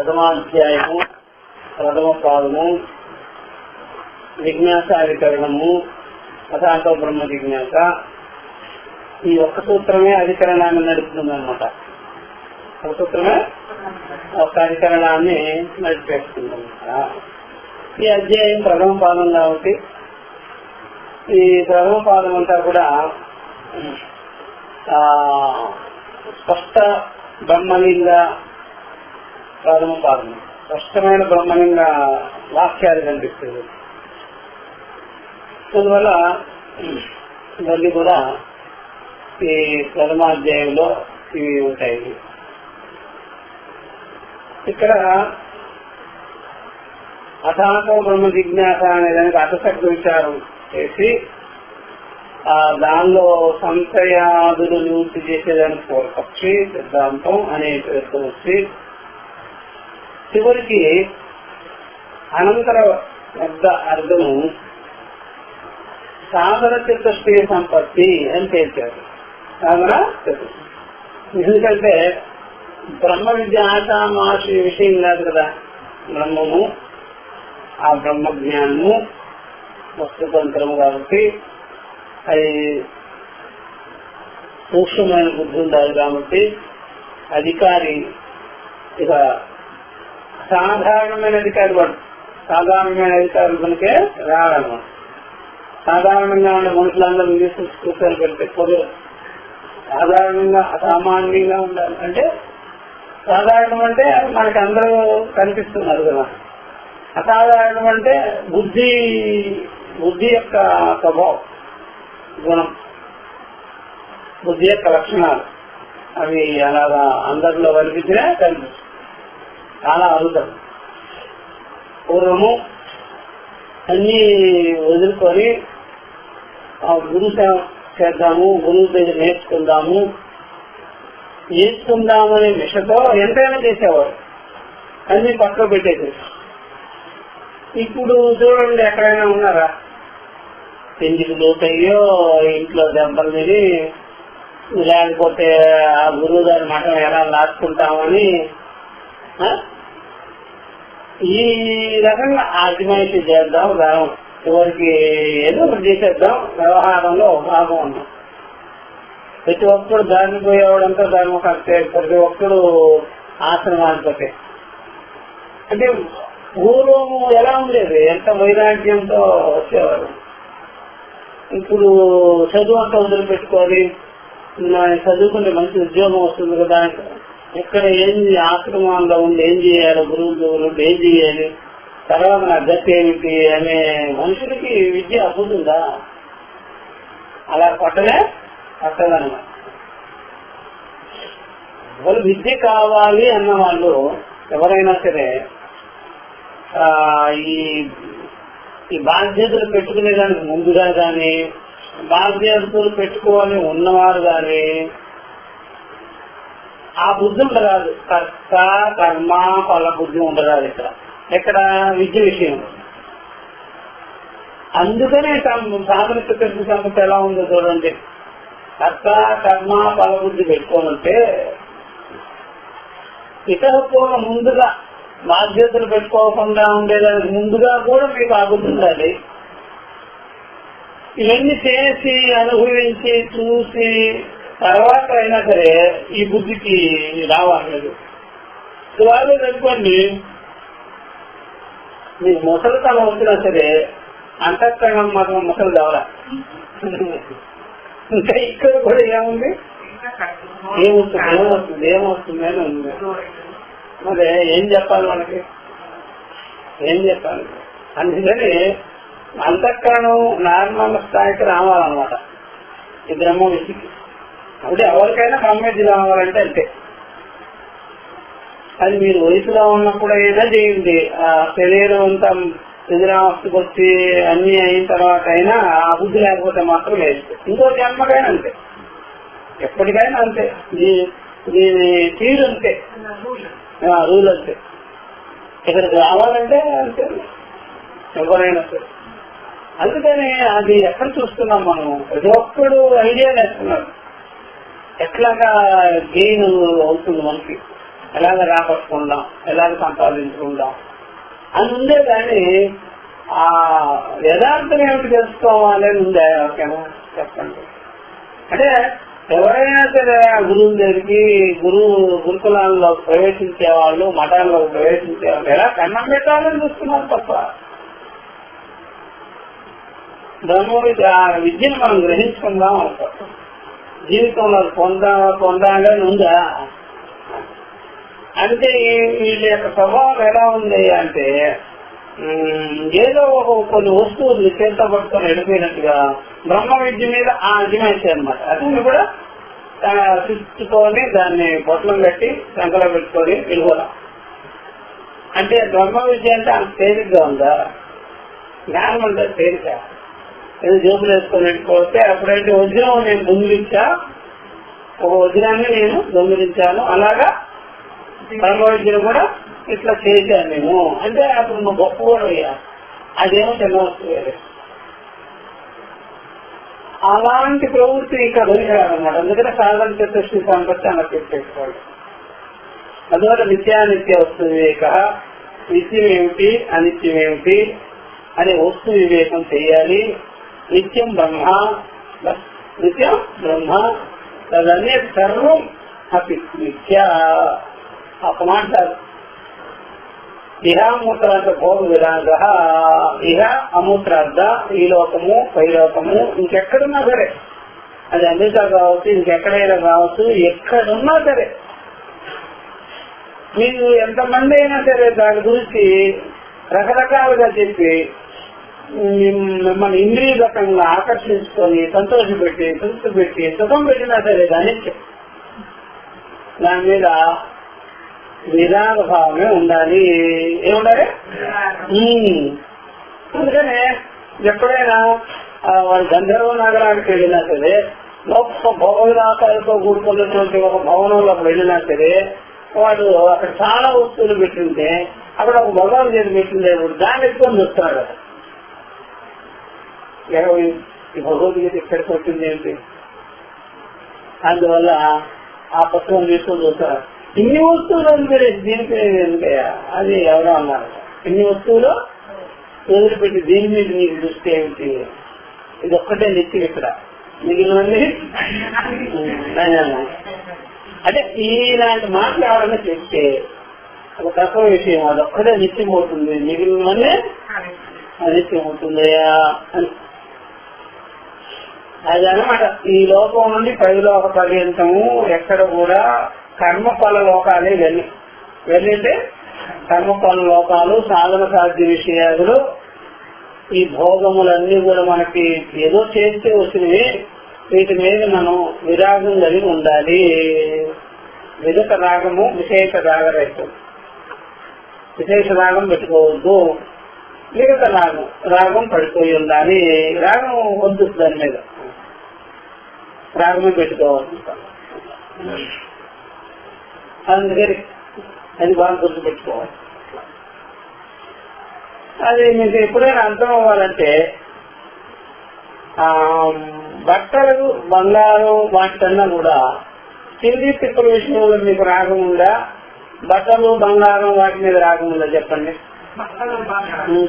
ప్రథమాధ్యాయము, ప్రథమ పాదము, జిజ్ఞాసాధికరణము, అథాతో బ్రహ్మ జిజ్ఞాస. ఈ ఒక్క సూత్రమే అధికరణాన్ని నడుపుతుంది అనమాట. ఒక సూత్రమే ఒక అధికరణాన్ని నడిపేస్తుంది అనమాట. ఈ అధ్యాయం ప్రథమ పాదం కాబట్టి ఈ ప్రథమ పాదం అంతా కూడా స్పష్ట బ్రహ్మలింగ ప్రథమ పాదం, స్పష్టమైన బ్రహ్మలింగ వాక్యాలు కనిపిస్తుంది. అందువల్ల ఇవన్నీ కూడా ఈ ప్రథమాధ్యాయంలో ఇవి ఉంటాయి. ఇక్కడ అథాతో బ్రహ్మ జిజ్ఞాస అనే దానికి అర్థశక్తి విచారం చేసి దానిలో సంశయాదులు నివృత్తి చేసేదానికి పూర్వపక్షి సిద్ధాంతం అనే పేరుతో వచ్చి చివరికి అనంతర పెద్ద అర్థము సాధన చతుష్టయ సంపత్తి అని పేర్చారు. సాధన చతుష్టయం ఎందుకంటే బ్రహ్మ విద్య ఆశామాషి విషయం కాదు కదా. బ్రహ్మము, ఆ బ్రహ్మ జ్ఞానము వస్తుతంత్రము కాబట్టి అది సూక్ష్మమైన బుద్ధి ఉండాలి. కాబట్టి అధికారి ఇక సాధారణమైన అధికారి వాడు, సాధారణమైన అధికారులు కనుకే రావాలన్నమాట. సాధారణంగా ఉండే మనుషులందరూ కూర్చొని పెడితే పొగరు. సాధారణంగా అసామాన్యంగా ఉండాలి అంటే సాధారణం అంటే మనకి అందరూ కనిపిస్తున్నారు కదా. అసాధారణం అంటే బుద్ధి యొక్క స్వభావం, గుణం, బుద్ధి యొక్క లక్షణాలు అవి అలాగా అందరిలో కనిపించినా కనిపిస్తుంది. చాలా అరుదం. పూర్వము అన్ని వదులుకొని గురు సేవ చేద్దాము, గురువు దగ్గర నేర్చుకుందామనే విషతో ఎంతైనా చేసేవారు, అన్ని పక్కన పెట్టేది. ఇప్పుడు చూడండి, ఎక్కడైనా ఉన్నారా? పెంజికి లోతయ్యో, ఇంట్లో దెబ్బలు తిని, లేకపోతే ఆ గురువు గారి మఠం ఎలా లాక్కుంటామని ఈ రకంగా ఆర్గ్యుమెంట్ చేద్దాం, దానం చివరికి ఏదో ఒకటి చేసేద్దాం, వ్యవహారంలో భాగం ఉన్నాం. ప్రతి ఒక్కడు దాన్ని పోయేవాడంతా ధర్మకర్తే, ప్రతి ఒక్కడు ఆశ్రమాధిపతే. అంటే పూర్వము ఎలా ఉండేది, ఎంత వైరాగ్యంతో వచ్చేవారు. ఇప్పుడు చదువు అంతా వదిలిపెట్టుకోవాలి, చదువుకుంటే మంచి ఉద్యోగం వస్తుంది కదా, ఎక్కడ ఏంది ఆశ్రమాల్లో ఉండి ఏం చేయాలి, గురువులు ఏం చేయాలి, తర్వాత నా గతి ఏమిటి అనే మనుషులకి విద్య అబ్బుతుందా? అలా పట్టదన్నమాట. వాళ్ళు విద్య కావాలి అన్న వాళ్ళు ఎవరైనా సరే ఈ బాధ్యతలు పెట్టుకునేదానికి ముందుగా కానీ, బాధ్యతలు పెట్టుకోవాలని ఉన్నవారు కానీ ఆ బుద్ధి ఉండరాదు. కర్త కర్మ ఫల బుద్ధి ఉండరాదు ఎక్కడ విద్య విషయం. అందుకనే సాధన చతుర్థి సంపత్తి ఎలా ఉందో చూడండి. కర్త కర్మ ఫల బుద్ధి పెట్టుకోనంటే ఇతరపూర్వ ముందుగా బాధ్యతలు పెట్టుకోకుండా ఉండేదానికి ముందుగా కూడా మీకు ఆ బుద్ధి ఉండాలి. ఇవన్నీ చేసి అనుభవించి చూసి తర్వాత అయినా సరే ఈ బుద్ధికి రావాలి. వాళ్ళు అనుకోండి, మీకు ముసలితనం వచ్చినా సరే అంతఃకరణం మాత్రం ముసలి కావాలా. ఇంకా ఇక్కడ కూడా ఏముంది, ఏమొస్తుంది అని ఉంది. మరి ఏం చెప్పాలి, మనకి ఏం చెప్పాలి? అందుకని అంతఃకరణం నార్మల్ స్థాయికి రావాలన్నమాట ఈ బ్రహ్మ విద్యకి. అంటే ఎవరికైనా బ్రహ్మవిద్య రావాలంటే అంతే. అది మీరు వయసులో ఉన్నప్పుడు అయినా చేయండి, ఆ శరీరం అంతా శరీరావస్థకు వచ్చి అన్ని అయిన తర్వాత అయినా ఆ బుద్ధి లేకపోతే మాత్రం లేదు. ఇంకో జన్మకైనా అంతే, ఎప్పటికైనా అంతే. దీని తీరు అంతే, రూల్ అంతే. ఇక్కడికి రావాలంటే అంతే ఎవరైనా సరే. అందుకని అది ఎక్కడ చూస్తున్నాం మనం, ప్రతి ఒక్కడు ఐడియా వేస్తున్నారు ఎట్లాగా గెయిన్ అవుతుంది మనకి. ఎలాగ రాబట్టుకుందాం, ఎలాగ సంపాదించుకుందాం అని ఉందే కానీ ఆ యథార్థం ఏమిటి తెలుసుకోవాలి అని ఉందా? ఓకేనా చెప్పండి. అంటే ఎవరైనా సరే గురువుల దగ్గరికి గురుకులాల్లో ప్రవేశించే వాళ్ళు, మఠాల్లో ప్రవేశించే వాళ్ళు ఎలా కన్నం పెట్టాలని చూస్తున్నారు తప్ప విద్యను మనం గ్రహించుకుందాం అనుకుంటాం. జీవితంలో పొందాలని ఉందా? అంటే వీళ్ళ యొక్క స్వభావం ఎలా ఉంది అంటే ఏదో కొన్ని వస్తువులు చేత పట్టుకొని వెళ్ళిపోయినట్టుగా బ్రహ్మ విద్య మీద అజమాయిస్తాయి అనమాట. అతన్ని కూడా చుట్టుకొని దాన్ని బొట్టలు కట్టి సంకలో పెట్టుకొని వెళ్ళిపోదాం. అంటే బ్రహ్మ విద్య అంటే అంత తేలిగ్గా ఉందా? జ్ఞానం అంటే తేలిక. ఏదో జోబులు వేసుకొని వెళ్ళిపోతే అప్పుడైతే వజ్రం నేను దొంగిలించా, ఒక వజ్రాన్ని నేను దొంగిలించాను, అలాగా బ్రహ్మ విద్యను కూడా ఇట్లా చేశాను నేను అంటే అప్పుడు నువ్వు గొప్ప కూడా అయ్యా. అదేమో చిన్న వస్తువు. అలాంటి ప్రవృత్తి ఇక్కడ దొరికారనమాట. అందుకనే సాధన చతుష్టి సంపత్తి అలా పెట్టేసుకోవాలి. అందువల్ల నిత్యానిత్య వస్తు వివేక, నిత్యం ఏమిటి అనిత్యం ఏమిటి అనే వస్తు వివేకం చేయాలి. నిత్యం బ్రహ్మ, నిత్యం బ్రహ్మ తదనే సర్వం అపి నిత్య. ఒక మాట ఇహ అమూత్రార్థ భోగ విరాగ, ఇహ అమూత్రార్థ ఈ లోకము పైలోకము ఇంకెక్కడున్నా సరే, అది అమెరికా కావచ్చు, ఇంకెక్కడైనా కావచ్చు, ఎక్కడున్నా సరే మీరు ఎంతమంది అయినా సరే దాని గురించి రకరకాలుగా చెప్పి మిమ్మల్ని ఇంద్రియగతంగా ఆకర్షించుకొని సంతోషపెట్టి తృప్తి పెట్టి సుఖం పెట్టినా సరే దాని మీద విరాగ భావమే ఉండాలి. ఏముండాలి? అందుకనే ఎప్పుడైనా వాడు గంధర్వ నగరానికి వెళ్ళినా సరే, గొప్ప భోగవిలాసాలతో కూడుకున్నటువంటి ఒక భవనంలోకి వెళ్ళినా సరే, వాడు అక్కడ చాలా వస్తువులు పెట్టింటే అక్కడ ఒక భగవాన్ చేతి పెట్టిందే దాన్ని ఎక్కువ చూస్తున్నాడు. ఈ భగవద్గీత ఎక్కడికి వచ్చింది ఏంటి? అందువల్ల ఆ పుస్తకం తీసుకొని చూస్తారు. ఇన్ని వస్తువులు మీరు దీనికి అది ఎవరో అన్నారు, ఇన్ని వస్తువులు వదిలిపెట్టి దీని మీద నీకు దృష్టి ఏమిటి? ఇది ఒక్కటే నిత్యం ఇక్కడ, మిగిలినవన్నీ అంటే ఇలాంటి మాటలు ఎవరైనా చెప్తే ఒక తక్కువ విషయం, అదొక్కటే నిత్యం అవుతుంది, మిగిలినవన్నీ అనిత్యం అవుతుందయా అని. అది అనమాట. ఈ లోకం నుండి పైలోక పర్యంతము ఎక్కడ కూడా కర్మఫల లోకాలే వెళ్ళింటే కర్మఫల లోకాలు, సాధన సాధ్య విషయాలు, ఈ భోగములన్నీ కూడా మనకి ఏదో చేస్తే వచ్చినవి. వీటి మీద మనం విరాగం కలిగి ఉండాలి. విగత రాగము విశేష రాగరైతు. విశేష రాగం పెట్టుకోవద్దు, విగత రాగం పడిపోయి ఉండాలి. రాగం వద్దు, దాని మీద రాగమే పెట్టుకోవద్దు. అందుకని అది బాగా గుర్తుపెట్టుకోవాలి. అది మీకు ఎప్పుడైనా అర్థం అవ్వాలంటే బట్టలు, బంగారం వాటికన్నా కూడా తిండి తిప్పల విషయంలో మీకు రాగం ఉందా? బట్టలు బంగారం వాటి మీద రాగం ఉందా చెప్పండి?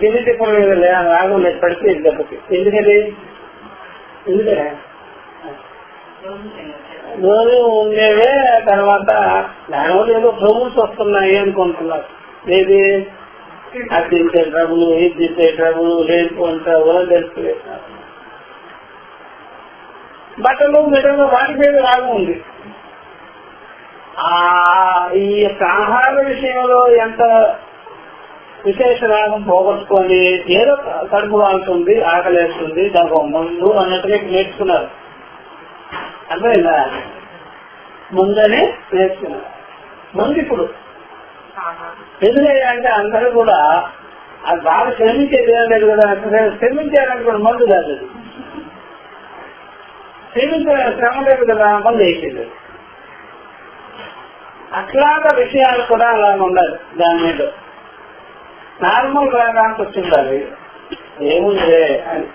తిండి తిప్పల మీద రాగం లేదు, పడితే దెబ్బకి. ఎందుకని రోజు ఉండేవే. తర్వాత దానివల్ల ఏదో ట్రబుల్స్ వస్తున్నాయి అనుకుంటున్నారు. ఏది అది తింటే ట్రబుల్, ఇది తింటే ట్రబుల్, లేనిపోయిన ట్రబుల్ అని తెలుసుకోలేదు. బట్టలు మెడలు వాటి మీద రాగం ఉంది. ఈ యొక్క ఆహార విషయంలో ఎంత విశేష రాగం పోగొట్టుకొని ఏదో కడుపు వాడుతుంది, ఆకలేస్తుంది, దానికి ముందు అన్నట్టుగా నేర్చుకున్నారు. అర్థమైందా? ముందనే నేర్చుకున్నారు. ముందు ఇప్పుడు ఎందుకంటే అందరూ కూడా అది బాగా శ్రమించేది ఏం లేదు కదా. శ్రమించారంటే కూడా మందు కాదు, శ్రమించే శ్రమ లేదు కదా, మందు అయిపోయింది. అట్లాగా విషయాలు కూడా అలా ఉండాలి. దాని మీద నార్మల్ రాగానికి వచ్చిండాలి, ఏముంది అని.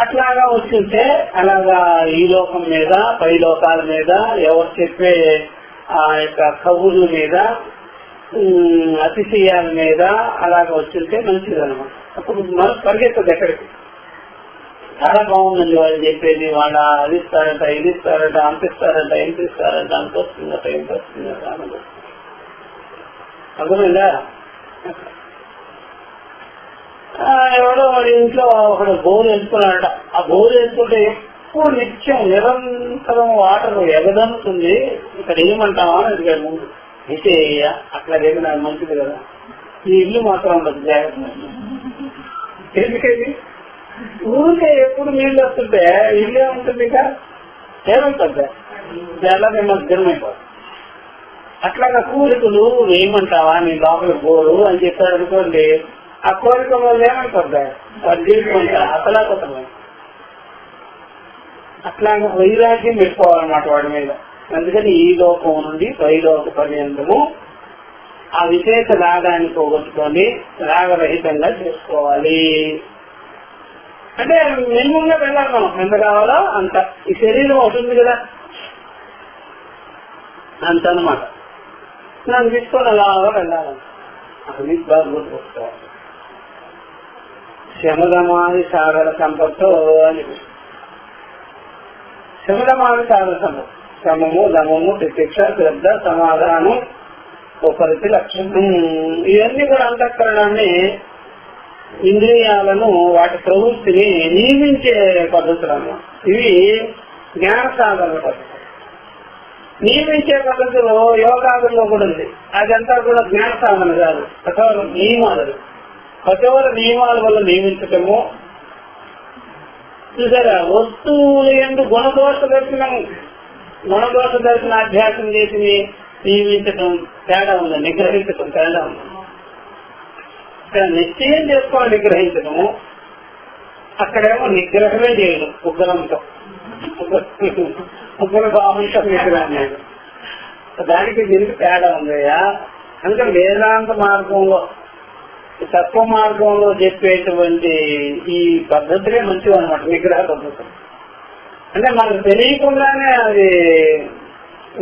అట్లాగా వచ్చింటే అలాగా ఈ లోకం మీద పై లోకాల మీద ఎవరు చెప్పే ఆ యొక్క కబుర్ల మీద అతిశయాల మీద అలాగ వచ్చింటే మంచిది అనమాట. అప్పుడు మనకు పరిగెత్తదు ఎక్కడికి. చాలా బాగుందండి వాళ్ళు చెప్పేది, వాళ్ళ అది ఇస్తారట, ఇది ఇస్తారట, అంత ఇస్తారట, ఎంత ఇస్తారట, అంత వస్తుందట, ఎంత వస్తుందట అన్నది అర్థమైందా? ఎవడో వాడి ఇంట్లో ఒకడు బోరు వేసుకున్నాడట. ఆ బోరు వేసుకుంటే ఎప్పుడు నిత్యం నిరంతరం వాటర్ ఎగదనుతుంది. ఇక్కడ ఏమంటావా అని అడిగాడు ముందు. అయితే అట్లా లేదు, నాకు మంచిది కదా, ఈ ఇల్లు మాత్రం ఉండదు జాగ్రత్త. ఎందుకది ఊరికే ఎప్పుడు నీళ్ళు వస్తుంటే ఇల్లే ఉంటుంది, ఇంకా ఏమంటుంది ఎలా మిమ్మల్ని జన్మైపోతుంది. అట్లాగా కోరికలు ఏమంటావా నీ లోపల బోరు అని చెప్పాడు అనుకోండి, ఆ కోరిక వల్ల ఏమైపోద్ది వాడి జీవితం అసలాకొత్తమే. అట్లాగా వైరాగ్యం పెట్టుకోవాలన్నమాట వాడి మీద. అందుకని ఈ లోకం నుండి పైలోక పర్యంతము ఆ విశేష రాగాన్ని పోగొట్టుకొని రాగరహితంగా చేసుకోవాలి. అంటే మినిమంగా వెళ్ళాలి మనం, ఎంత కావాలో అంత. ఈ శరీరం అవుతుంది కదా అంత అనమాట. నన్ను తీసుకొని అలాగా వెళ్ళాలి. అసలు మీకు బాగా గుర్తుపెట్టుకోవాలి. శమదమాది సాగర సంపత్తు అని. శమదమాది సాగర సంపత్తు శమము, దమము, ప్రత్యక్ష, శ్రద్ధ, సమాధానం, ఉపరితి లక్షణం, ఇవన్నీ కూడా అంతఃకరణాన్ని, ఇంద్రియాలను, వాటి ప్రవృత్తిని నియమించే పద్ధతులు అన్నమాట. ఇవి జ్ఞాన సాధన పద్ధతులు. నియమించే పద్ధతిలో యోగాదుల్లో కూడా ఉంది. అదంతా కూడా జ్ఞాన సాధన కాదు, కఠోర నియమాలు. కఠోర నియమాల వల్ల నియమించటము. చూసారా, వస్తువులు ఎందు గుణదోష దర్శనం, గుణదోష దర్శన అభ్యాసం చేసి నియమించటం తేడా ఉంది, నిగ్రహించటం తేడా ఉంది. నిశ్చయం చేసుకోవాలి నిగ్రహించడము, అక్కడేమో నిగ్రహమే చేయడం ఉగ్రంతో, ఉగ్ర భావంతో నిగ్రహం చేయడం. దానికి దీనికి తేడా ఉందయ్యా. అంటే వేదాంత మార్గంలో, తత్వ మార్గంలో చెప్పేటువంటి ఈ పద్ధతులే మంచివి అనమాట, నిగ్రహ పద్ధతులు. అంటే మనకు తెలియకుండానే అది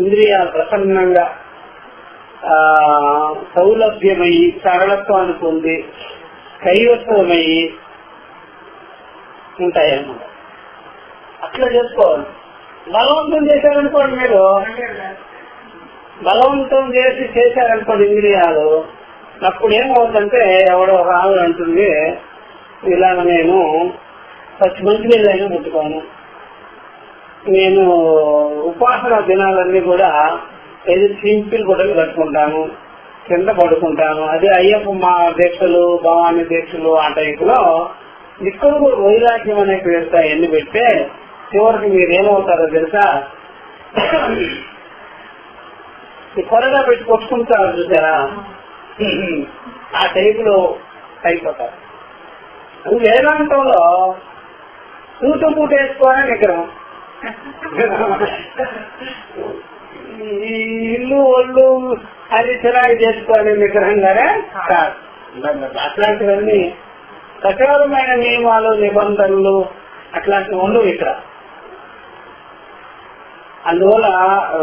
ఇంద్రియాలు ప్రసన్నంగా సౌలభ్యమయ్యి, సరళత్వాన్ని పొంది, కైవత్వమయ్యి ఉంటాయన్నమాట. అట్లా చేసుకోవాలి. బలవంతం చేశారనుకోండి, మీరు బలవంతం చేశారనుకోండి ఇంద్రియాలు, అప్పుడు ఏమవుతుందంటే ఎవడో ఒక ఆవిడ అంటుంది, ఇలాగ నేను మంచి నీళ్ళైనా ముట్టుకోను, నేను ఉపాసన దినాలన్నీ కూడా ఏది సింపుల్ గుడ్డలు కట్టుకుంటాను, కింద పడుకుంటాను. అదే అయ్యప్ప మా దీక్షలు, భవానీ దీక్షలు ఆ టైపులో ఇక్కడ కూడా వైరాగ్యం అనే పేరుతో ఎన్ని పెడితే చివరికి మీరు ఏమవుతారో తెలుసా, కొరగా పెట్టి కొట్టుకుంటారు చూసారా, ఆ టైపులో అయిపోతారు. వేదాంతంలో పూట పూట వేసుకోవాలని నిగ్రహం. ఈ ఇల్లు ఒళ్ళు అది చిరాకు చేసుకోవాలని నిగ్రహంగానే కాదు. అట్లాంటివన్నీ కఠోరమైన నియమాలు, నిబంధనలు అట్లాంటివి ఉండవు ఇక్కడ. అందువల్ల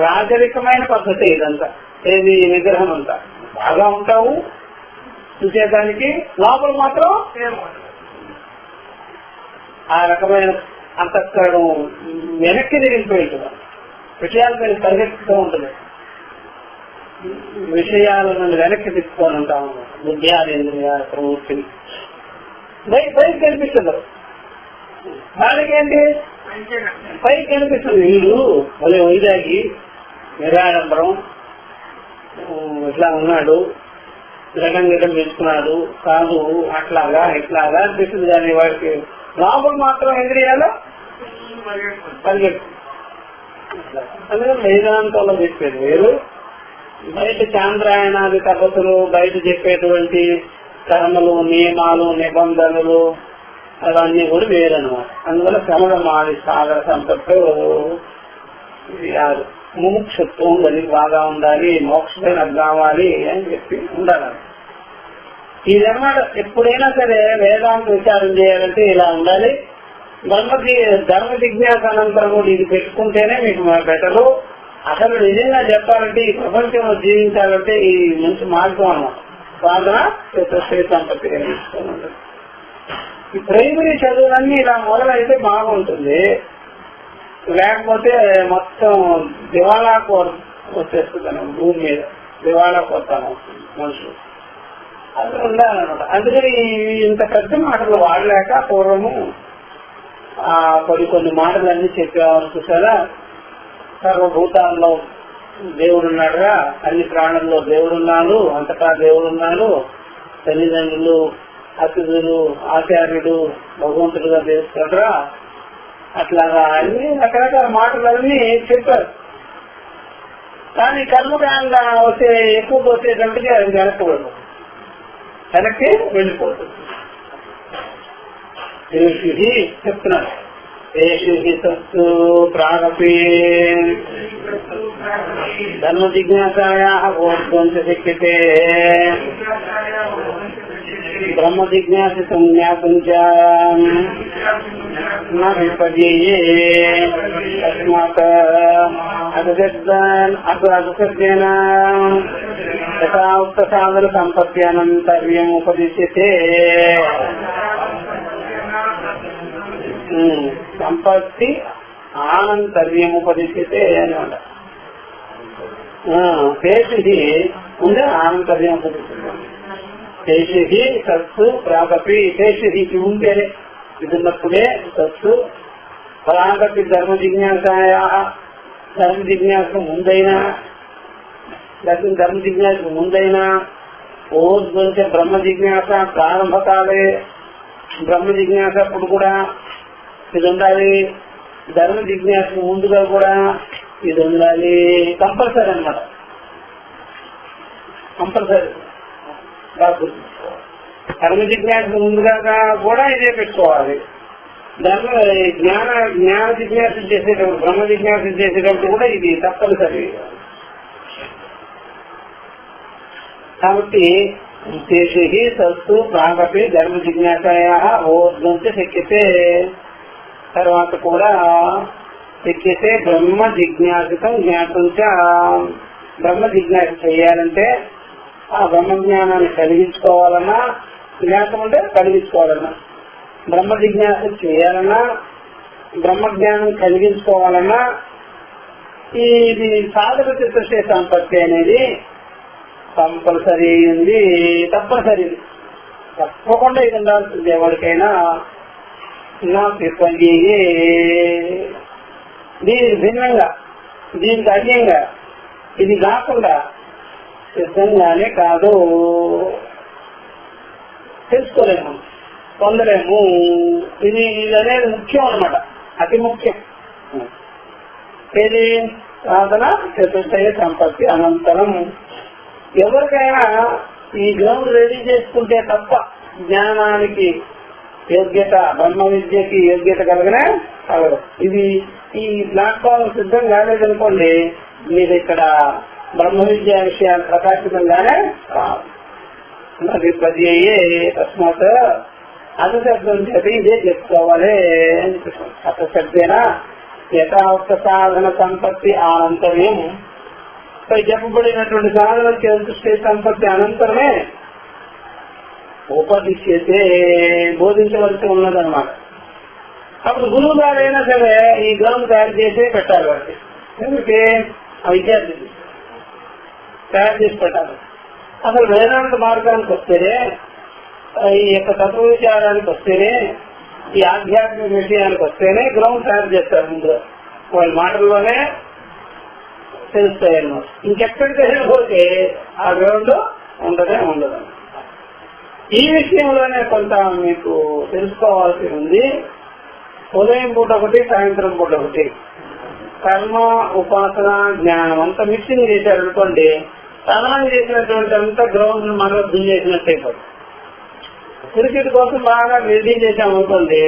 రాజరికమైన పద్ధతి ఇదంతా. ఏది నిగ్రహం అంతా బాగా ఉంటావు చూసేదానికి, లోపల మాత్రం ఆ రకమైన అంతఃకరణం వెనక్కి తిరిగిపోయి ఉంటుంది. విషయాల మీద పరిగెత్తుతూ ఉంటుంది, విషయాల నుండి వెనక్కి తిప్పుకొని ఉంటాము. బుద్ధ్యాలేంద్రియ ప్రవృత్తిని పైకి కనిపిస్తుంది. దానికి ఏంటి పైకి కనిపిస్తుంది. వీడు మళ్ళీ వైజాగి నిరాడంబరం ఇట్లా ఉన్నాడు, గిటం పెంచుకున్నాడు కాదు, అట్లాగా ఇట్లాగా అనిపిస్తుంది. కానీ వాడికి లోపల మాత్రం ఇంద్రియాలు పరిగెత్తు. అందుకని వేదాంతంలో చెప్పేది వేరు, బయట చాంద్రాయణాది పద్ధతులు, బయట చెప్పేటువంటి కర్మలు, నియమాలు, నిబంధనలు అవన్నీ కూడా వేరనమాట. అందువల్ల శమదమాది సాగర సంపత్తు ముముక్షత్వం దానికి బాగా ఉండాలి, మోక్షమైన కావాలి అని చెప్పి ఉండాలి. ఇదన్నమాట. ఎప్పుడైనా సరే వేదాంత విచారం చేయాలంటే ఇలా ఉండాలి. ధర్మ జిజ్ఞాస అనంతరం కూడా ఇది పెట్టుకుంటేనే మీకు బెటరు. అసలు నిజంగా చెప్పాలంటే ఈ ప్రపంచంలో జీవించాలంటే ఈ మంచి మార్గం అన్నమాట. సాధన చతుష్టయ సంపత్తి కలిగిస్తుంది. ఈ ప్రైమరీ చదువులన్నీ ఇలా మొదలైతే బాగుంటుంది, లేకపోతే మొత్తం దివాళాకు వచ్చేస్తుంది భూమి మీద, దివాళా కొత్తాను మనుషులు. అది ఉండాలన్నమాట. అందుకని ఇంత పెద్ద మాటలు వాడలేక పూర్వము కొన్ని మాటలన్నీ చెప్పేవారు. చూసారా, సర్వభూతాల్లో దేవుడున్నాడుగా, అన్ని ప్రాణుల్లో దేవుడున్నాడు, అంతటా దేవుడున్నాడు, తల్లిదండ్రులు, అతిథులు, ఆచార్యుడు భగవంతుడుగా తెలుస్తాడురా, అట్లాగా అన్ని రకరకాల మాటలన్నీ చెప్పారు. కానీ కర్మకాండ వచ్చే ఎక్కువ వచ్చేటప్పటికీ అది వెనక్కి వెళ్ళిపోతుంది. చెప్తున్నారు సత్తు ప్రాగపి ధర్మ జిజ్ఞాసాయా బోధ్వంచ శక్యతే బ్రహ్మ జిజ్ఞాసితం జ్ఞాతం చ న విపర్యయే తస్మాత్ అసద్యేన యథా ఉక్త సాధన సంపత్తి అనంతర్యం ఉపదిశ్యతే. సంపత్తి ఆనంతర్యం ఉపదిశ్యతే అనమాట. శేషి ముందే ఆనంతర్యం ఉపదిస్తుంది. శేషి సత్తు ప్రాగపి, శేషికి ఉండే ఇదిన్నప్పుడే సత్తు ప్రాగపి ధర్మ జిజ్ఞాసాయా, ధర్మ జిజ్ఞాసకు ముందైనా ధర్మ జిజ్ఞాసకు ముందైనా ఓద్వంచ బ్రహ్మ జిజ్ఞాస ప్రారంభకాలే, బ్రహ్మ జిజ్ఞాస అప్పుడు కూడా ఇది ఉండాలి, ధర్మ జిజ్ఞాసకు ముందుగా కూడా ఇది ఉండాలి. కంపల్సరీ అన్నమాట, కంపల్సరీ. ధర్మ జిజ్ఞాసకు ముందుగా కూడా ఇదే పెట్టుకోవాలి. జ్ఞాన జిజ్ఞాస చేసేటప్పుడు, బ్రహ్మ జిజ్ఞాస చేసేటప్పుడు కూడా ఇది తప్పనిసరి. కాబట్టి శేషి సత్తు ప్రాగపి ధర్మ జిజ్ఞాసాయా ఓర్ధంచ శక్యతే, తర్వాత కూడా శక్యతే బ్రహ్మ జిజ్ఞాసితం జ్ఞాతంచ. బ్రహ్మ జిజ్ఞాస చేయాలంటే ఆ బ్రహ్మ జ్ఞానాన్ని కలిగించుకోవాలన్నా, జ్ఞాతం అంటే కలిగించుకోవాలన్నా, బ్రహ్మ జిజ్ఞాస చేయాలన్నా, బ్రహ్మ జ్ఞానం కలిగించుకోవాలన్నా ఇది సాధక చతుష్టయ సంపత్తి అనేది కంపల్సరీ ఉంది, తప్పనిసరి. తప్పకుండా ఇది ఉండాల్సింది ఎవరికైనా. నా పిప్పండి దీనికి భిన్నంగా, దీనికి అన్యంగా ఇది కాకుండా సిద్ధంగానే కాదు, తెలుసుకోలేము, పొందలేము. ఇది అనేది ముఖ్యం అన్నమాట, అతి ముఖ్యం. ఇది సాధన చతుష్టయ సంపత్తి అనంతరం. ఎవరికైనా ఈ గ్రౌండ్ రెడీ చేసుకుంటే తప్ప జ్ఞానానికి యోగ్యత, బ్రహ్మ విద్యకి యోగ్యత కలగనే కలగదు. ఇది ఈ ప్లాట్ఫామ్ సిద్ధం కాలేదనుకోండి, మీరు ఇక్కడ బ్రహ్మ విద్య విషయాలు ప్రకాశితంగానే కాదు. తస్మాత్ అసశబ్దం చేత ఇదే చెప్పుకోవాలి. అసశబ్దేనా యథావస్థ సాధన సంపత్తి అనంతరం, పై చెప్పబడినటువంటి సాధన చతుష్టయ సంపత్తి అనంతరమే ఉపదిశ్యతే, బోధించవలసి ఉన్నదన్నమాట. అప్పుడు గురువు గారైనా సరే ఈ గ్రౌండ్ తయారు చేసే పెట్టాలి వారికి. ఎందుకంటే ఆ విద్యార్థి తయారు చేసి పెట్టాలి. అసలు వేదాంత మార్గానికి వస్తేనే, ఈ యొక్క తత్వ విచారానికి వస్తేనే, ఈ ఆధ్యాత్మిక విషయానికి వస్తేనే గ్రౌండ్ తయారు చేస్తారు. ముందు వాళ్ళ మాటల్లోనే తెలుస్తాయన్నమాట. ఇంకెక్కడికి వెళ్ళిపోతే ఆ గ్రౌండ్ ఉండదు. ఈ విషయంలోనే కొంత మీకు తెలుసుకోవాల్సి ఉంది. ఉదయం పూట ఒకటి, సాయంత్రం పూట ఒకటి కర్మ, ఉపాసన, జ్ఞానం అంతా మిక్సింగ్ చేశారనుకోండి, సాధనం చేసినటువంటి అంతా గ్రౌండ్ మనం దున్నేసినట్టు అయిపోతుంది. క్రికెట్ కోసం బాగా రెడీ చేశామనుకోండి,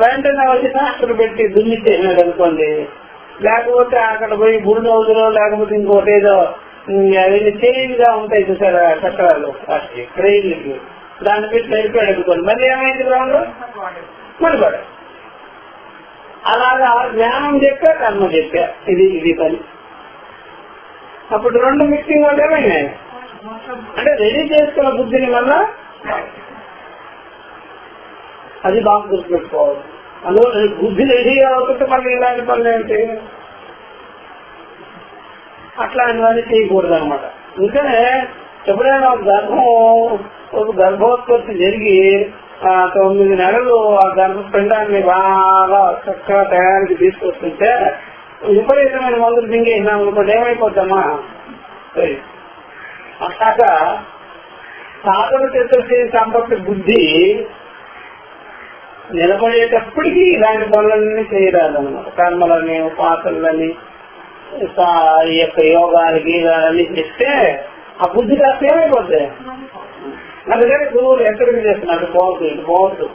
వెంటనే వచ్చి ట్రాక్టర్ పెట్టి దున్నిచ్చేసినాడు అనుకోండి, లేకపోతే అక్కడ పోయి బురుడు అవుతులో లేకపోతే ఇంకోటి ఏదో అవన్నీ చేయిగా ఉంటాయి చూసారా చక్రాలు, ట్రైన్లకి, దాన్ని పెట్టి నడిపాడు అనుకోండి, మళ్ళీ ఏమైంది గ్రౌండ్ మడిపడాడు. అలాగా జ్ఞానం చెప్పా, కర్మ చెప్పా, ఇది పని. అప్పుడు రెండు మిక్సింగ్ వల్ల ఏమైనాయి అంటే రెడీ చేసుకున్న బుద్ధిని వల్ల అది బాగా గుర్తుపెట్టుకోవాలి. అందులో బుద్ధి రెడీ అవుతుంటే మళ్ళీ ఇలాంటి పనులు ఏంటి అట్లాంటివన్నీ చేయకూడదు అనమాట. అందుకనే ఎప్పుడైనా గర్భోత్పత్తి జరిగి 9 నెలలు ఆ గర్భపిండాన్ని బాగా చక్కగా తయారీకి తీసుకొస్తుంటే విపరీతమైన మందులు దింగేసినాం అనుకోండి ఏమైపోతామా. అట్లాగా సాధన చేసే సంపత్తి బుద్ధి నిలబడేటప్పటికీ ఇలాంటి పనులన్నీ చేయరాదన్నమాట. కర్మలని ఉపాసనలని ఈ యొక్క యోగాలకి ఇవన్నీ చేస్తే ఆ బుద్ధి కాస్త ఏమైపోతాయి. అందుకని గురువులు ఎక్కడికి చేస్తున్నారు పోవద్దు ఇటు పోవద్దు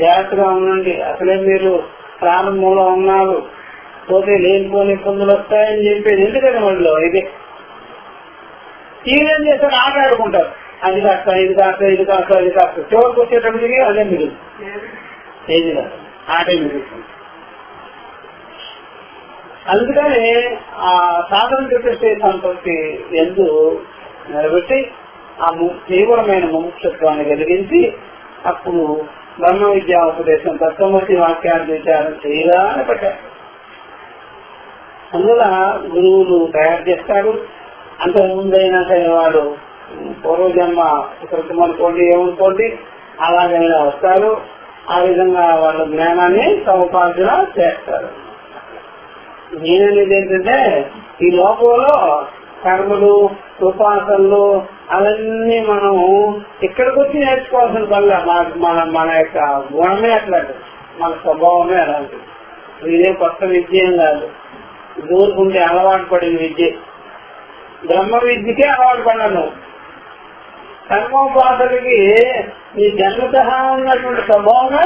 జాగ్రత్తగా ఉండండి. అసలే మీరు ప్రారంభంలో ఉన్నారు పోతే లేనిపోని ఇబ్బందులు వస్తాయని చెప్పేది ఎందుకని వాళ్ళు ఇది ఈయనేం చేస్తారు ఆట ఆడుకుంటారు. అది కాస్త ఇది కాస్త ఇది కాస్త ఇది కాస్త చివరికి వచ్చేటప్పటికి అదే మీరు ఏది కాదు ఆటే మిగులుతుంది. అందుకని ఆ సాధన చేసే సంపత్తి ఎందు నిలబెట్టి ఆ తీవ్రమైన ముముక్షత్వాన్ని కలిగించి అప్పుడు బ్రహ్మ విద్యా ఉపదేశం తత్వమూర్తి వాక్యాన్ని విచారం చేయాలని పెట్టారు. అందువల్ల గురువులు తయారు చేస్తారు. అంతకుముందైనా సరే వాడు పూర్వజన్మ కృతం అనుకోండి ఏమనుకోండి అలాగైనా వస్తారు. ఆ విధంగా వాళ్ళ జ్ఞానాన్ని సముపార్జన చేస్తారు. నేననేది ఏంటంటే ఈ లోకంలో కర్మలు ఉపాసనలు అవన్నీ మనం ఇక్కడికి వచ్చి నేర్చుకోవాల్సిన పనుల మన యొక్క గుణమే అట్లాంటి, మన స్వభావమే అలాంటిది. ఇదే కొత్త విద్య ఏం కాదు, దూరుకుంటే అలవాటు పడిన విద్య. బ్రహ్మ విద్యకే అలవాటు పడ్డాను. కర్మోపాసనకి నీ జన్మత ఉన్నటువంటి స్వభావంగా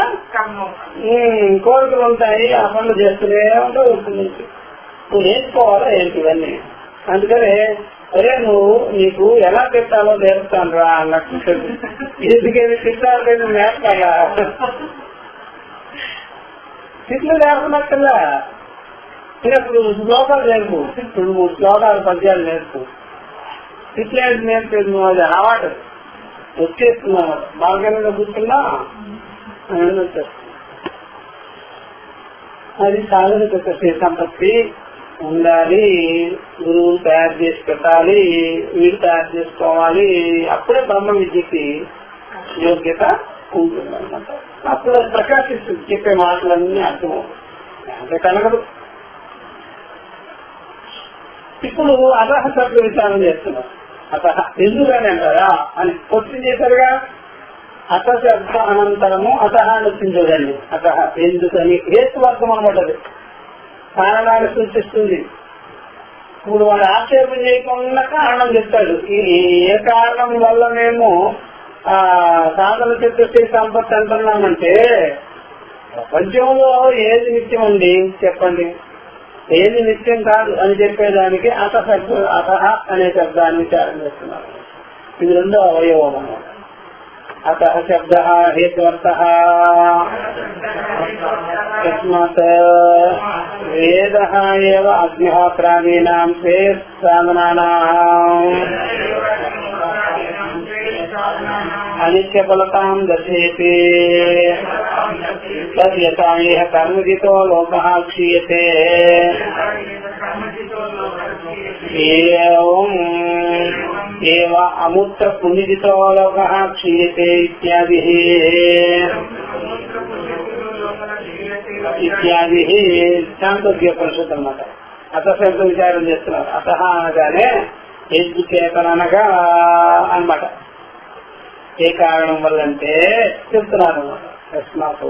కోరికలు ఉంటాయి. ఆ పనులు చేస్తూనే ఉంటావు. నువ్వు నేర్చుకోవాలా ఏంటి ఇవన్నీ. అందుకనే అరే నీకు ఎలా తిట్టాలో నేర్పుతాను రా అన్నట్టు. ఎందుకని తిట్టాలి నువ్వు నేర్పాలా? తిట్లు నేర్పనక్కల్లా ఇప్పుడు శ్లోకాలు నేర్పు. 2-3 శ్లోకాలు పద్యాలు నేర్పు. తిట్లేది నేర్పేది నువ్వు అది అలవాటు వచ్చేస్తున్నావు. బాగా కూర్చున్నా అది సాధన చేసే సంపత్తి ఉండాలి. గురువులు తయారు చేసి పెట్టాలి, వీడు తయారు చేసుకోవాలి. అప్పుడే బ్రహ్మ విద్యకి యోగ్యత ఉంటుందన్నమాట. అప్పుడు ప్రకాశిస్తుంది. చెప్పే మాటలన్నీ అర్థమవుతుంది, అంటే కలగదు. ఇప్పుడు అతహ శబ్ద విచారం చేస్తున్నారు. అతహ ఎందుకని అంటారా అని క్వశ్చన్ చేశారుగా. అత శబ్ద అనంతరము అతహ నచ్చించదండి. అతహ ఎందుకని హేతువర్గం అనమాట. అది కారణాన్ని సూచిస్తుంది. ఇప్పుడు వాడు ఆక్షేపం చేయకుండా కారణం చెప్తాడు. ఏ కారణం వల్ల మేము సాధన చతుర్థి సంపత్తి అంటున్నామంటే ప్రపంచంలో ఏది నిత్యం అండి చెప్పండి, ఏది నిత్యం కాదు అని చెప్పేదానికి అతహ అనే శబ్దాన్ని విచారం చేస్తున్నారు. ఇది రెండో అవయవం అన్నమాట. అతః శబ్ద హేత్వర్థ తస్మాత్ వేద ఏవ అగ్నిహోత్రాదీనాం సాధనానాం అనిత్య ఫలతాం దర్శయతి. తద్యథా ఇహ కర్మజితో లోకః క్షీయతే ఏవ అమూత్ర పుణ్యజితో లోకః క్షీయతే ఇత్యాది శాంతోగ్యోపనిషత్ అన్నమాట. అతశబ్ద విచారం చేస్తున్నారు. అతః అనగానే ఎందుకేతనగా అన్నమాట. ఏ కారణం వల్ల అంటే చెప్తున్నారు అన్నమాట. తస్మాత్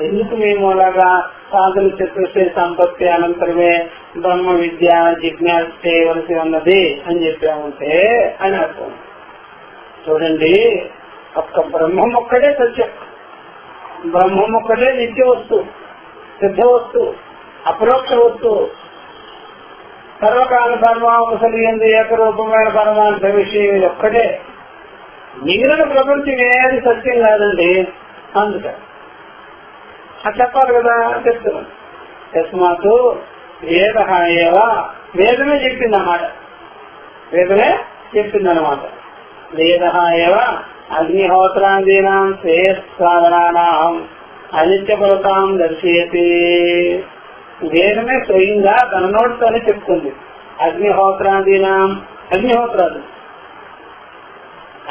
ఎందుకు మేము అలాగా సాధన చతుర్థి సంపత్తి అనంతరమే బ్రహ్మ విద్య జిజ్ఞాస చేయవలసి ఉన్నది అని చెప్పామంటే అని అర్థం. చూడండి, ఒక్క బ్రహ్మం ఒక్కడే సత్యం, బ్రహ్మం ఒక్కటే నిత్య వస్తువు, సిద్ధ వస్తువు, అపరోక్ష వస్తువు. సర్వకాల పరమావసలి ఎందు ఏకరూపమైన పరమాంత విషయం ఇది ఒక్కటే. మిగిలిన ప్రపంచం ఏది సత్యం కాదండి. అందుకని అది చెప్పాలి కదా చెప్తున్నాను. తస్మాత్ వేద ఏవ వేదమే చెప్పింది అన్నమాట. వేదమే చెప్పిందన్నమాట. వేద ఏవ అగ్నిహోత్రాదీనాం శ్రేయస్సాధనానాం అనిత్యఫలతాం దర్శయతి. వేదమే స్వయంగా తన నోటితోనే చెప్తుంది. అగ్నిహోత్రాదీనాం,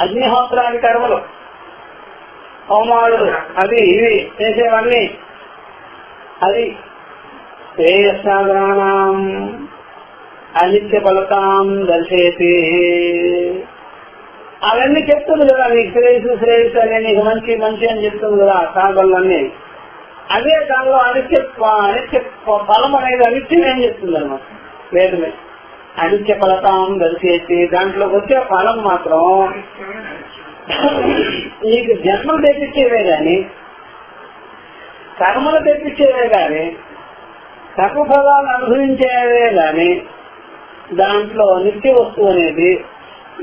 అగ్నిహోత్రాది కర్మలు, హోమాలు, అది ఇవి చేసేవన్నీ, అది శ్రేయస్సాధనానాం అనిత్య ఫలతాం దర్శయతి. అవన్నీ చెప్తుంది కదా, నీకు శ్రేయస్సు అనే నీకు మంచి మంచి అని చెప్తుంది కదా సాధనలన్నీ. అదే దానిలో అనిత్య ఫలం అనేది అనిత్యం ఏం చెప్తుంది అన్నమాట వేదమే. అనిత్య ఫలతాం దర్శయతి, దాంట్లోకి వచ్చే ఫలం మాత్రం నీకు జన్మలు తెప్పించేవే గాని, కర్మలు తెప్పించేవే గాని, సర్వఫలాలు అనుభవించేవే గాని, దాంట్లో నిత్య వస్తువు అనేది,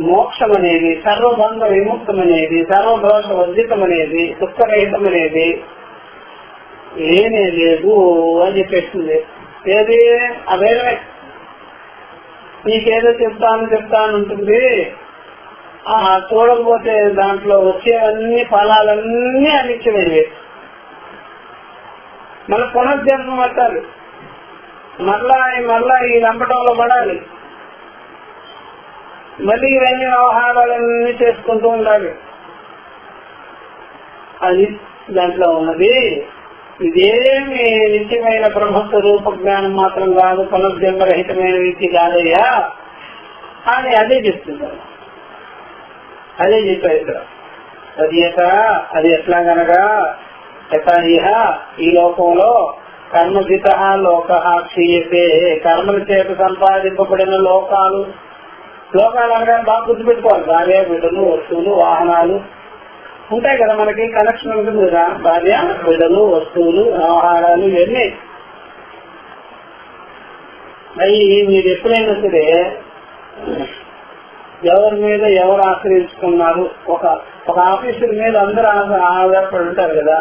మోక్షం అనేది, సర్వబంధ విముక్తం అనేది, సర్వదోష వర్జితం అనేది, దుఃఖరహితం అనేది ఏమీ లేదు అని చెప్పేస్తుంది. ఏది ఆ వేదమే. నీకేదో చెప్తాను ఉంటుంది, చూడకపోతే దాంట్లో వచ్చేవన్నీ ఫలాలన్నీ అనిత్యమైనవి. మళ్ళీ పునర్జన్మ పట్టాలి, మళ్ళా ఈ లంపటంలో పడాలి, మళ్ళీ ఇవన్నీ వ్యవహారాలన్నీ చేసుకుంటూ ఉండాలి. అది దాంట్లో ఉన్నది. ఇదేమి నిత్యమైన బ్రహ్మస్వరూప జ్ఞానం మాత్రం కాదు, పునర్జన్మరహితమైన విద్య కాదయ్యా అని అదే చెప్తున్నారు. అదే చెప్పారు ఇక్కడ. అది ఎట్లా గనగా యథాయిహ ఈ లోకంలో కర్మజిత లోక క్షీయతే, కర్మల చేత సంపాదింపబడిన లోకాలు అనగా బాగా గుర్తుపెట్టుకోవాలి. భార్య, బిడ్డలు, వస్తువులు, వాహనాలు ఉంటాయి కదా, మనకి కనెక్షన్ ఉంటుంది కదా. భార్య, బిడ్డలు, వస్తువులు, వ్యవహారాలు ఇవన్నీ. అవి మీరు ఎప్పుడైనా సరే ఎవరి మీద ఎవరు ఆశ్రయించుకున్నారు, ఒక ఆఫీసర్ మీద అందరూ ఆధారపడి ఉంటారు కదా.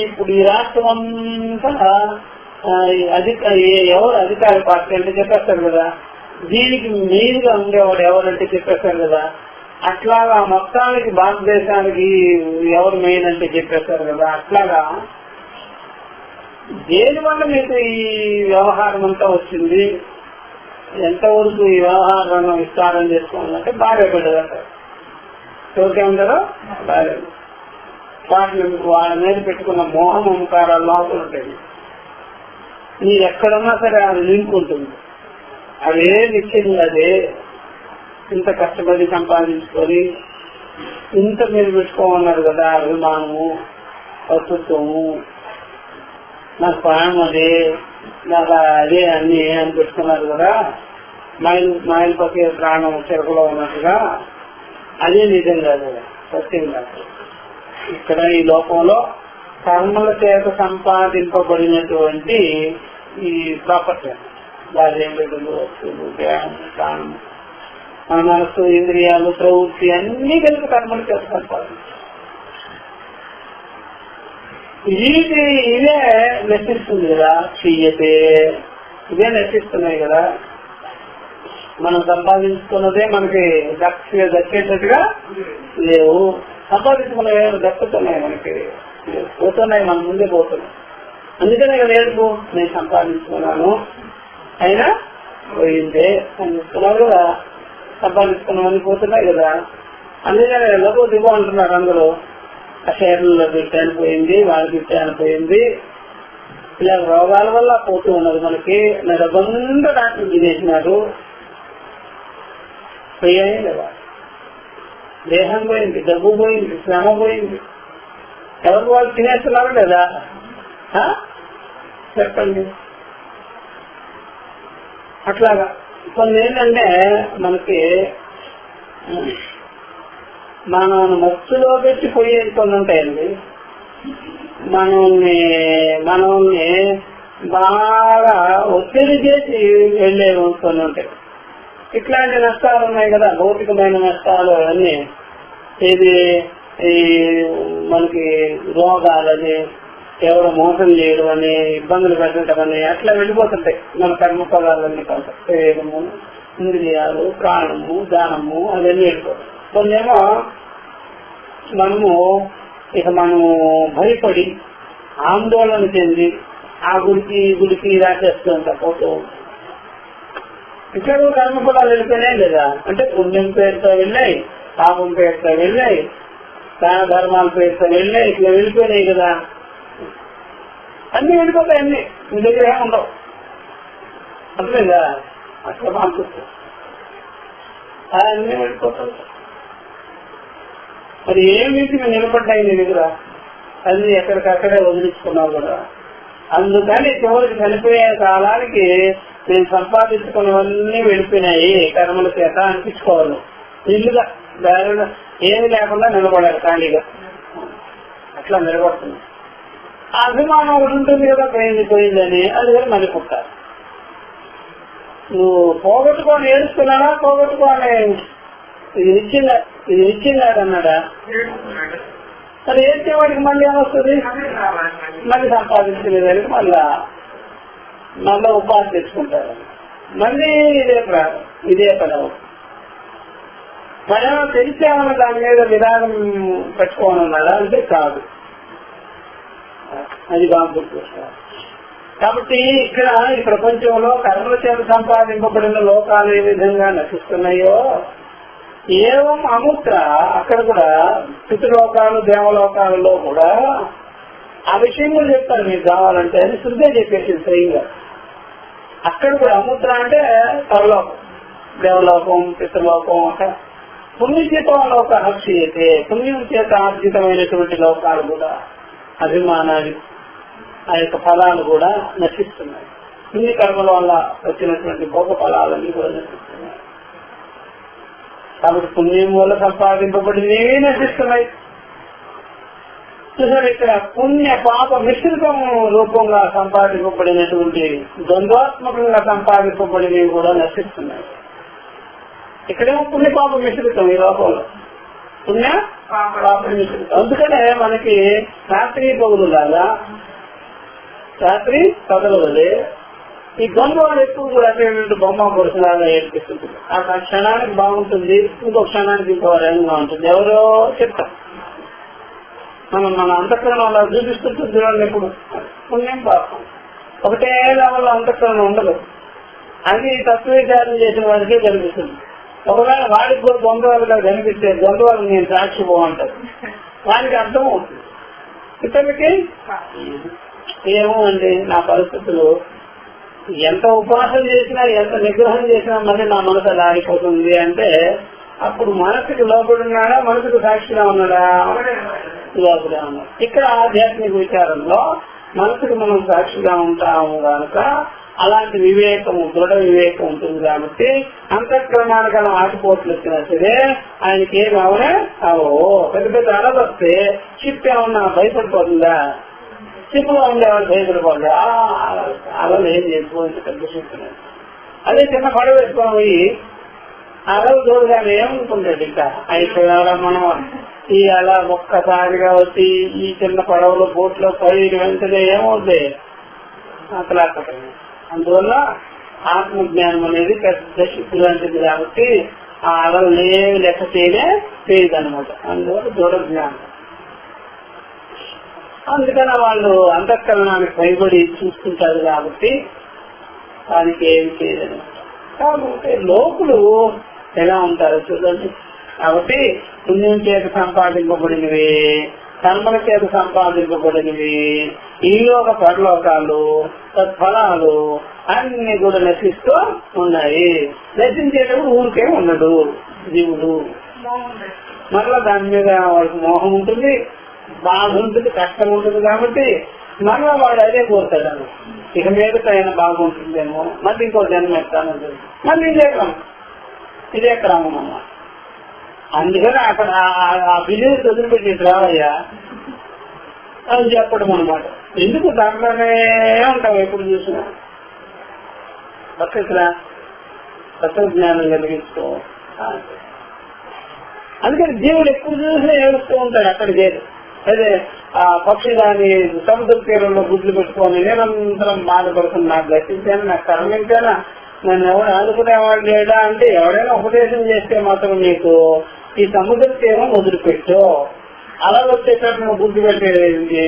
ఇప్పుడు ఈ రాష్ట్రం అంతా ఎవరు అధికార పార్టీ అంటే చెప్పేస్తారు కదా, దీనికి మీదుగా ఉండేవాడు ఎవరంటే చెప్పేస్తారు కదా. అట్లాగా మొత్తానికి భారతదేశానికి ఎవరు మెయిన్ అంటే చెప్పేస్తారు కదా. అట్లాగా దేని వల్ల మీకు ఈ వ్యవహారం అంతా వచ్చింది, ఎంతవరకు ఈ వ్యవహారాన్ని విస్తారం చేసుకోవాలంటే భార్య బిడ్డలంటారు. ఎవరికేమంటారో భార్య. వాళ్ళ మీద పెట్టుకున్న మోహం అహంకారాలు లోపల ఉంటాయి. మీరు ఎక్కడున్నా సరే అది లింక్ ఉంటుంది. అదే నిత్యం అదే ఇంత కష్టపడి సంపాదించుకొని ఇంత మీరు పెట్టుకోమన్నారు కదా, అభిమానము, వస్తుత్వము, నాకు ప్రాణం అదే, నాకు అదే అన్ని అని పెట్టుకున్నారు కదా. మైలు పకే ప్రాణం చెరుకులో ఉన్నట్టుగా అదే నిజం కాదు, సత్యం కాదు. ఇక్కడ ఈ లోకంలో కర్మల చేత సంపాదింపబడినటువంటి ఈ ప్రాపర్టీ, భార్య, బిడ్డలు, వస్తువులు, ప్రాణం, మన మనస్సు, ఇంద్రియాలు, ప్రవృత్తి అన్ని కలిపి కర్మల చేత సంపాదించారు. ఇదే నశిస్తుంది కదా, క్షీయతే, ఇదే నశిస్తున్నాయి కదా. మనం సంపాదించుకున్నదే మనకి దక్కేటట్టుగా లేవు. సంపాదించుకున్న దక్కుతున్నాయి, మనకి పోతున్నాయి, మన ముందే పోతున్నాయి. అందుకనే కదా ఏడుపు, నేను సంపాదించుకున్నాను అయినా పోయిందే అని చెప్తున్నారు కదా. సంపాదించుకున్నామని పోతున్నాయి కదా. అందుకనే లోపల దిగు అంటున్నారు అందరూ. ఆ షేర్లలో పెట్టాను పోయింది, వాళ్ళకి ఇచ్చాను పోయింది, ఇలా రోగాల వల్ల పోతూ ఉన్నది. మనకి డబ్బంతా డాక్టర్ తినేసినారు, పోయాయి లేదా. దేహం పోయింది, డబ్బు పోయింది, శ్రమ పోయింది. ఎవరికి వాళ్ళు తినేస్తున్నారు లేదా చెప్పండి. అట్లాగా కొన్ని ఏంటంటే మనకి మనం మత్తులో పెట్టి పోయేది కొన్ని ఉంటాయండి. మనల్ని బాగా ఒత్తిడి చేసి వెళ్ళేవి కొన్ని ఉంటాయి. ఇట్లాంటి నష్టాలు ఉన్నాయి కదా, భౌతికమైన నష్టాలు అన్నీ. ఇది ఈ మనకి రోగాలని, ఎవరో మోసం చేయడం అని, ఇబ్బందులు పెట్టడం అని అట్లా వెళ్ళిపోతుంటాయి మన కర్మ పదాలన్నీ. శరీరము, ఇంద్రియాలు, ప్రాణము, దానము అవన్నీ వెళ్ళిపోతాయి. కొన్నేమో మనము భయపడి ఆందోళన చెంది ఆ గుడికి ఈ గుడికి రాసేస్తూ ఉంటాం పోతూ. ఇక్కడ కర్మఫలాలు వెళ్ళిపోయినాయి లేదా అంటే పుణ్యం పేరుతో వెళ్ళాయి, పాపం పేరుతో వెళ్ళాయి, దాన ధర్మాల పేరుతో వెళ్ళాయి, ఇట్లా వెళ్ళిపోయినాయి కదా. అన్ని వెళ్ళిపోతాయి, అన్ని మీ దగ్గర ఏమి ఉండవు. అట్లేదా అట్లా మాట్లాడుతుంది అన్నీ వెళ్ళిపోతాయి. మరి ఏం వీటికి నిలబడ్డాయి నీ దగ్గర, అది ఎక్కడికక్కడే వదిలించుకున్నావు కదా. అందుకని చివరికి చనిపోయే కాలానికి నేను సంపాదించుకున్నవన్నీ వెళ్ళిపోయినాయి కర్మల చేత అనిపించుకోవాలి. ఇల్లుగా దారిలో ఏమి లేకుండా నిలబడాలి ఖాళీగా. అట్లా నిలబడుతుంది. ఆ అభిమానం ఒకటి ఉంటుంది కదా, పోయిందని అది కూడా మళ్ళీ పుట్టాలి. నువ్వు పోగొట్టుకొని ఏడుస్తున్నాడా, పోగొట్టుకోని ఇది ఇచ్చిందాడన్నాడా, మరి ఏడ్చేవాడికి మళ్ళీ ఏమొస్తుంది, మళ్ళీ సంపాదించుకునేదానికి మళ్ళా ఉపాధి తెచ్చుకుంటారు. మళ్ళీ ఇదే పదం. మనం తెలిసేమన్నా దాని మీద విధానం పెట్టుకోనున్నాడా అంటే కాదు. అది బాగా గుర్తుకొస్తారు. కాబట్టి ఈ ప్రపంచంలో కర్మల చేత సంపాదింపబడిన లోకాలు ఏ విధంగా నశిస్తున్నాయో ఏవం అముత్ర అక్కడ కూడా పితృలోకాలు దేవలోకాలలో కూడా ఆ విషయంలో చెప్తారు. మీకు కావాలంటే అని శుద్ధే చెప్పేసింది స్వయంగా. అక్కడ కూడా అముత్ర అంటే పరలోకం, దేవలోకం, పితృలోకం. అక్కడ పుణ్యజీతం లోక హక్షి అయితే పుణ్యం చేత ఆర్జితమైనటువంటి లోకాలు కూడా అభిమానాలు, ఆ యొక్క ఫలాలు కూడా నశిస్తున్నాయి. పుణ్య కర్మల వల్ల వచ్చినటువంటి భోగ ఫలాలన్నీ కూడా నశిస్తున్నాయి. కాబట్టి పుణ్యం వల్ల సంపాదింపబడినవి నశిస్తున్నాయి. చూసారు, ఇక్కడ పుణ్య పాప మిశ్రితం రూపంగా సంపాదింపబడినటువంటి ద్వంద్వాత్మకంగా సంపాదింపబడినవి కూడా నశిస్తున్నాయి. ఇక్కడేమో పుణ్య పాప మిశ్రితం ఈ లోకంలో, పుణ్య పాప మిశ్రితం. అందుకనే మనకి రాత్రి పగులు లాగా, రాత్రి పగలవలే ఈ ద్వంద్వాలు ఎక్కువ కూడా అటువంటి బొమ్మ పొడుసులాగా ఏర్పిస్తుంది. ఆ క్షణానికి బాగుంటుంది, ఇంకో క్షణానికి ఇంకో రంగా ఉంటుంది. ఎవరో చెప్తాం, మన అంతఃకరణ అలా చూపిస్తుంటుంది చూడండి. ఎప్పుడు పుణ్యం పాపం ఒకటే లెవెల్ అంతఃకరణ ఉండదు. అది తత్వవిచారం చేసిన వాడికే కనిపిస్తుంది. ఒకవేళ వాడికి కూడా ద్వంద్వాలుగా కనిపిస్తే ద్వంద్వాలు నేను సాక్షి బాగుంటారు, వానికి అర్థం అవుతుంది. ఇతరులకి ఏమో అండి నా పరిస్థితులు ఎంత ఉపాసన చేసినా ఎంత నిగ్రహం చేసినా మళ్ళీ నా మనసు అలా ఆగిపోతుంది అంటే అప్పుడు మనసుకి లోపడి ఉన్నాడా, మనసుకు సాక్షిగా ఉన్నాడా, లోపలే ఉన్నాడు. ఇక్కడ ఆధ్యాత్మిక విచారంలో మనసుకు మనం సాక్షిగా ఉంటాము కనుక అలాంటి వివేకము, దృఢ వివేకం ఉంటుంది. కాబట్టి అంతఃక్రమానికి అలా ఆటిపోట్లు వచ్చినా సరే ఆయనకి ఏమి అవనే పెద్ద పెద్ద అలలు వస్తే షిప్ ఏమన్నా భయపడిపోతుందా, షిప్ లో ఉండేవాళ్ళు భయపడిపోతుందా, అలలు ఏం చేసుకోవచ్చు పెద్ద షిప్. అదే చిన్న పడవ వేసుకొని పోయి అలలు చూడగానే ఏమనుకుంటాడు, ఇంకా అయిపోయాలా మనం ఈ అలా ఒక్కసారిగా వచ్చి ఈ చిన్న పడవలో బోట్లో పడి వెంటనే ఏమవుతుంది అసలు అక్కడ. అందువల్ల ఆత్మజ్ఞానం అనేది పెద్ద శక్తి లాంటిది కాబట్టి ఆ అలలు ఏమి లెక్క చేయలేదు అనమాట. అందువల్ల దృఢ జ్ఞానం. అందుకని వాళ్ళు అంతఃకరణానికి భయపడి చూసుకుంటారు కాబట్టి దానికి ఏమి చేయలేదు. కాబట్టి లోకులు ఎలా ఉంటారో చూడండి. కాబట్టి పుణ్యం చేత సంపాదింపబడినవి, కర్మల చేత సంపాదింపబడినవి, ఈ లోక పరలోకాలు, తత్ఫలాలు అన్ని కూడా నశిస్తూ ఉన్నాయి. నశించేటప్పుడు ఊరికే ఉండడు జీవుడు. మరలా దాని మీద వాడికి మోహం ఉంటుంది, బాధ ఉంటుంది, కష్టం ఉంటుంది. కాబట్టి మరలా వాడు అదే కోరుతాడు, ఇక మీద అయినా బాగుంటుందేమో, మళ్ళీ ఇంకో జన్మ ఎత్తాను, మళ్ళీ ఇదే క్రమం అన్నమాట. అందుకని అక్కడ ఆ బిలీవ్ వదిలిపెట్టేసి రావయ్యా అని చెప్పడం అనమాట. ఎందుకు దాంట్లోనే ఉంటాం ఎప్పుడు చూసినా. భక్తులా తత్వజ్ఞానం కలిగించుకో. అందుకని జీవుడు ఎప్పుడు చూసినా ఏడుస్తూ ఉంటాడు. అక్కడ చేరు అదే ఆ పక్షి దాని సముద్ర తీరంలో గుడ్లు పెట్టుకొని నిరంతరం బాధపడుతుంది. నాకు గట్టించాను, నాకు కర్మించానా, నన్ను ఎవరు ఆదుకునేవాడు లేడా అంటే, ఎవరైనా ఉపదేశం చేస్తే మాత్రం నీకు ఈ సముద్ర తీరం వదిలిపెట్టు, అలా వచ్చేటప్పుడు నువ్వు గుడ్డు పెట్టేది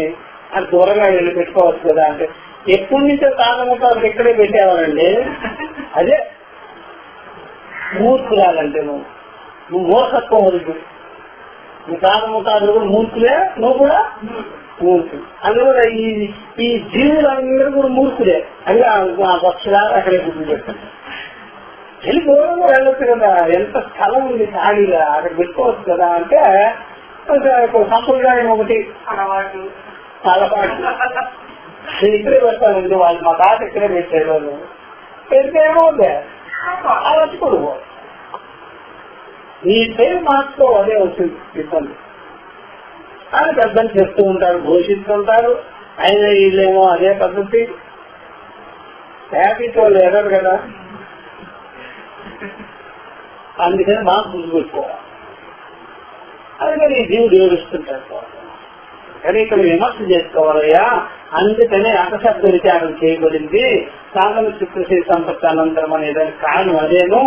అది దూరంగా వెళ్ళి పెట్టుకోవచ్చు కదా అంటే, ఎప్పటి నుంచో తాగముతారు ఇక్కడే పెట్టేవారండి. అదే మూర్ఖురాలంటే నువ్వు మూర్ఖత్వం వదులు. నీ తాగముతారు కూడా మూర్ఖులే, నువ్వు కూడా మూర్ఖులు. అందువల్ల ఈ జీవులందరూ కూడా మూర్ఖులే. అది ఆ పక్షులా అక్కడే గుర్తు పెట్టండి. వెళ్ళి దూరంగా వెళ్ళొచ్చు కదా, ఎంత స్థలం ఉంది ఖాళీగా, అక్కడ పెట్టుకోవచ్చు కదా అంటే సంప్రదాయం ఒకటి అలవాటు నేను ఇక్కడే పెడతానండి, వాళ్ళు మా తాత ఇక్కడే పెట్టారు, పెడితే ఏమవుతుంది అలా వచ్చుకోడు. నీ పేరు మార్చుకో, అదే వచ్చింది ఇబ్బంది. అని పెద్దలు చెప్తూ ఉంటారు, ఘోషిస్తుంటారు. అయినా వీళ్ళేమో అదే పద్ధతి. హ్యాపీతో వాళ్ళు ఎర్రరు కదా, అందుకని బాగా గుర్తుపెట్టుకోవాలి. అందుకని జీవుడు ఏడుస్తుంటారు. కానీ ఇక్కడ విమర్శ చేసుకోవాలయ్యా. అందుకనే అపశబ్ద విచారం చేయబడింది. సాధన చిత్రశీ సంపత్తి అనంతరం అనేదానికి కారణం అదేను.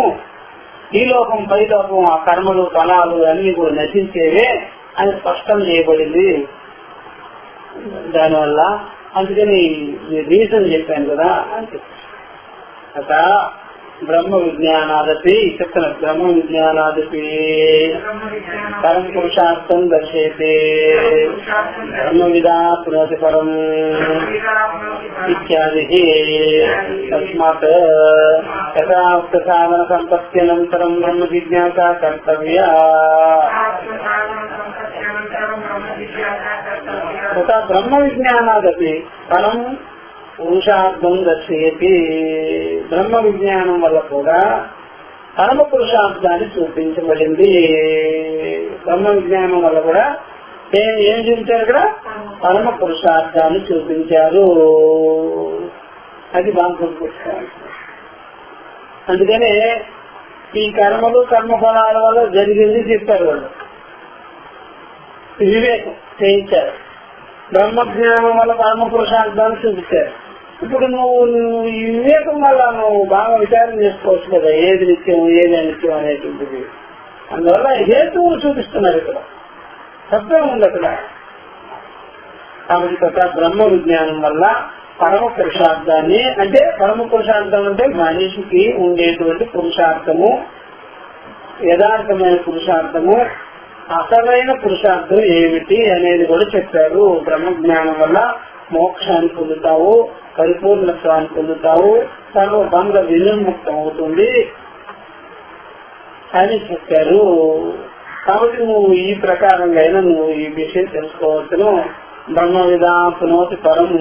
ఈ లోకం పై లోకం ఆ కర్మలు ఫలాలు అన్ని కూడా నశించేవే అని స్పష్టం చేయబడింది. దానివల్ల అందుకని రీజన్ చెప్పాను కదా అని అట బ్రహ్మ విజ్ఞానాదపి చెప్తున్న బ్రహ్మ విజ్ఞానాదపి పరం పురుషార్థం దర్శయతే బ్రహ్మ విదా పునోతి పరం ఇత్యాది. తస్మాత్ యథార్థ సాధన సంపత్త్యనంతరం బ్రహ్మ జిజ్ఞాస కర్తవ్యా. బ్రహ్మ విజ్ఞానాదపి పరం పురుషార్థం దర్శయతి. బ్రహ్మ విజ్ఞానం వల్ల కూడా పరమ పురుషార్థాన్ని చూపించబడింది. బ్రహ్మ విజ్ఞానం వల్ల కూడా ఏం చూపించారు? ఇక్కడ పరమ పురుషార్థాన్ని చూపించారు. అది బాగా గుర్తుపెట్టుకోవాలి. అందుకనే ఈ కర్మలు కర్మఫలాల వల్ల జరిగింది చెప్పారు వాళ్ళు, వివేకం చేయించారు. బ్రహ్మజ్ఞానం వల్ల పరమ పురుషార్థాన్ని చూపించారు. ఇప్పుడు నువ్వు ఈ వివేకం వల్ల నువ్వు బాగా విచారం చేసుకోవచ్చు కదా, ఏది నిత్యం ఏది అనిత్యం అనేటువంటిది. అందువల్ల హేతువులు చూపిస్తున్నారు ఇక్కడ, సత్యం ఉంది అక్కడ. కాబట్టి కొత్త బ్రహ్మ విజ్ఞానం వల్ల పరమ పురుషార్థాన్ని, అంటే పరమ పురుషార్థం అంటే మనిషికి ఉండేటువంటి పురుషార్థము, యథార్థమైన పురుషార్థము, అసలైన పురుషార్థం ఏమిటి అనేది కూడా చెప్పారు. బ్రహ్మజ్ఞానం వల్ల మోక్షాన్ని పొందుతావు, పరిపూర్ణత్వాన్ని పొందుతావు, సర్వబంధ వినిర్ముక్తం అవుతుంది అని చెప్పారు. కాబట్టి నువ్వు ఈ ప్రకారంగా అయినా నువ్వు ఈ విషయం తెలుసుకోవచ్చును. బ్రహ్మ విదా ఆప్నోతి పరం,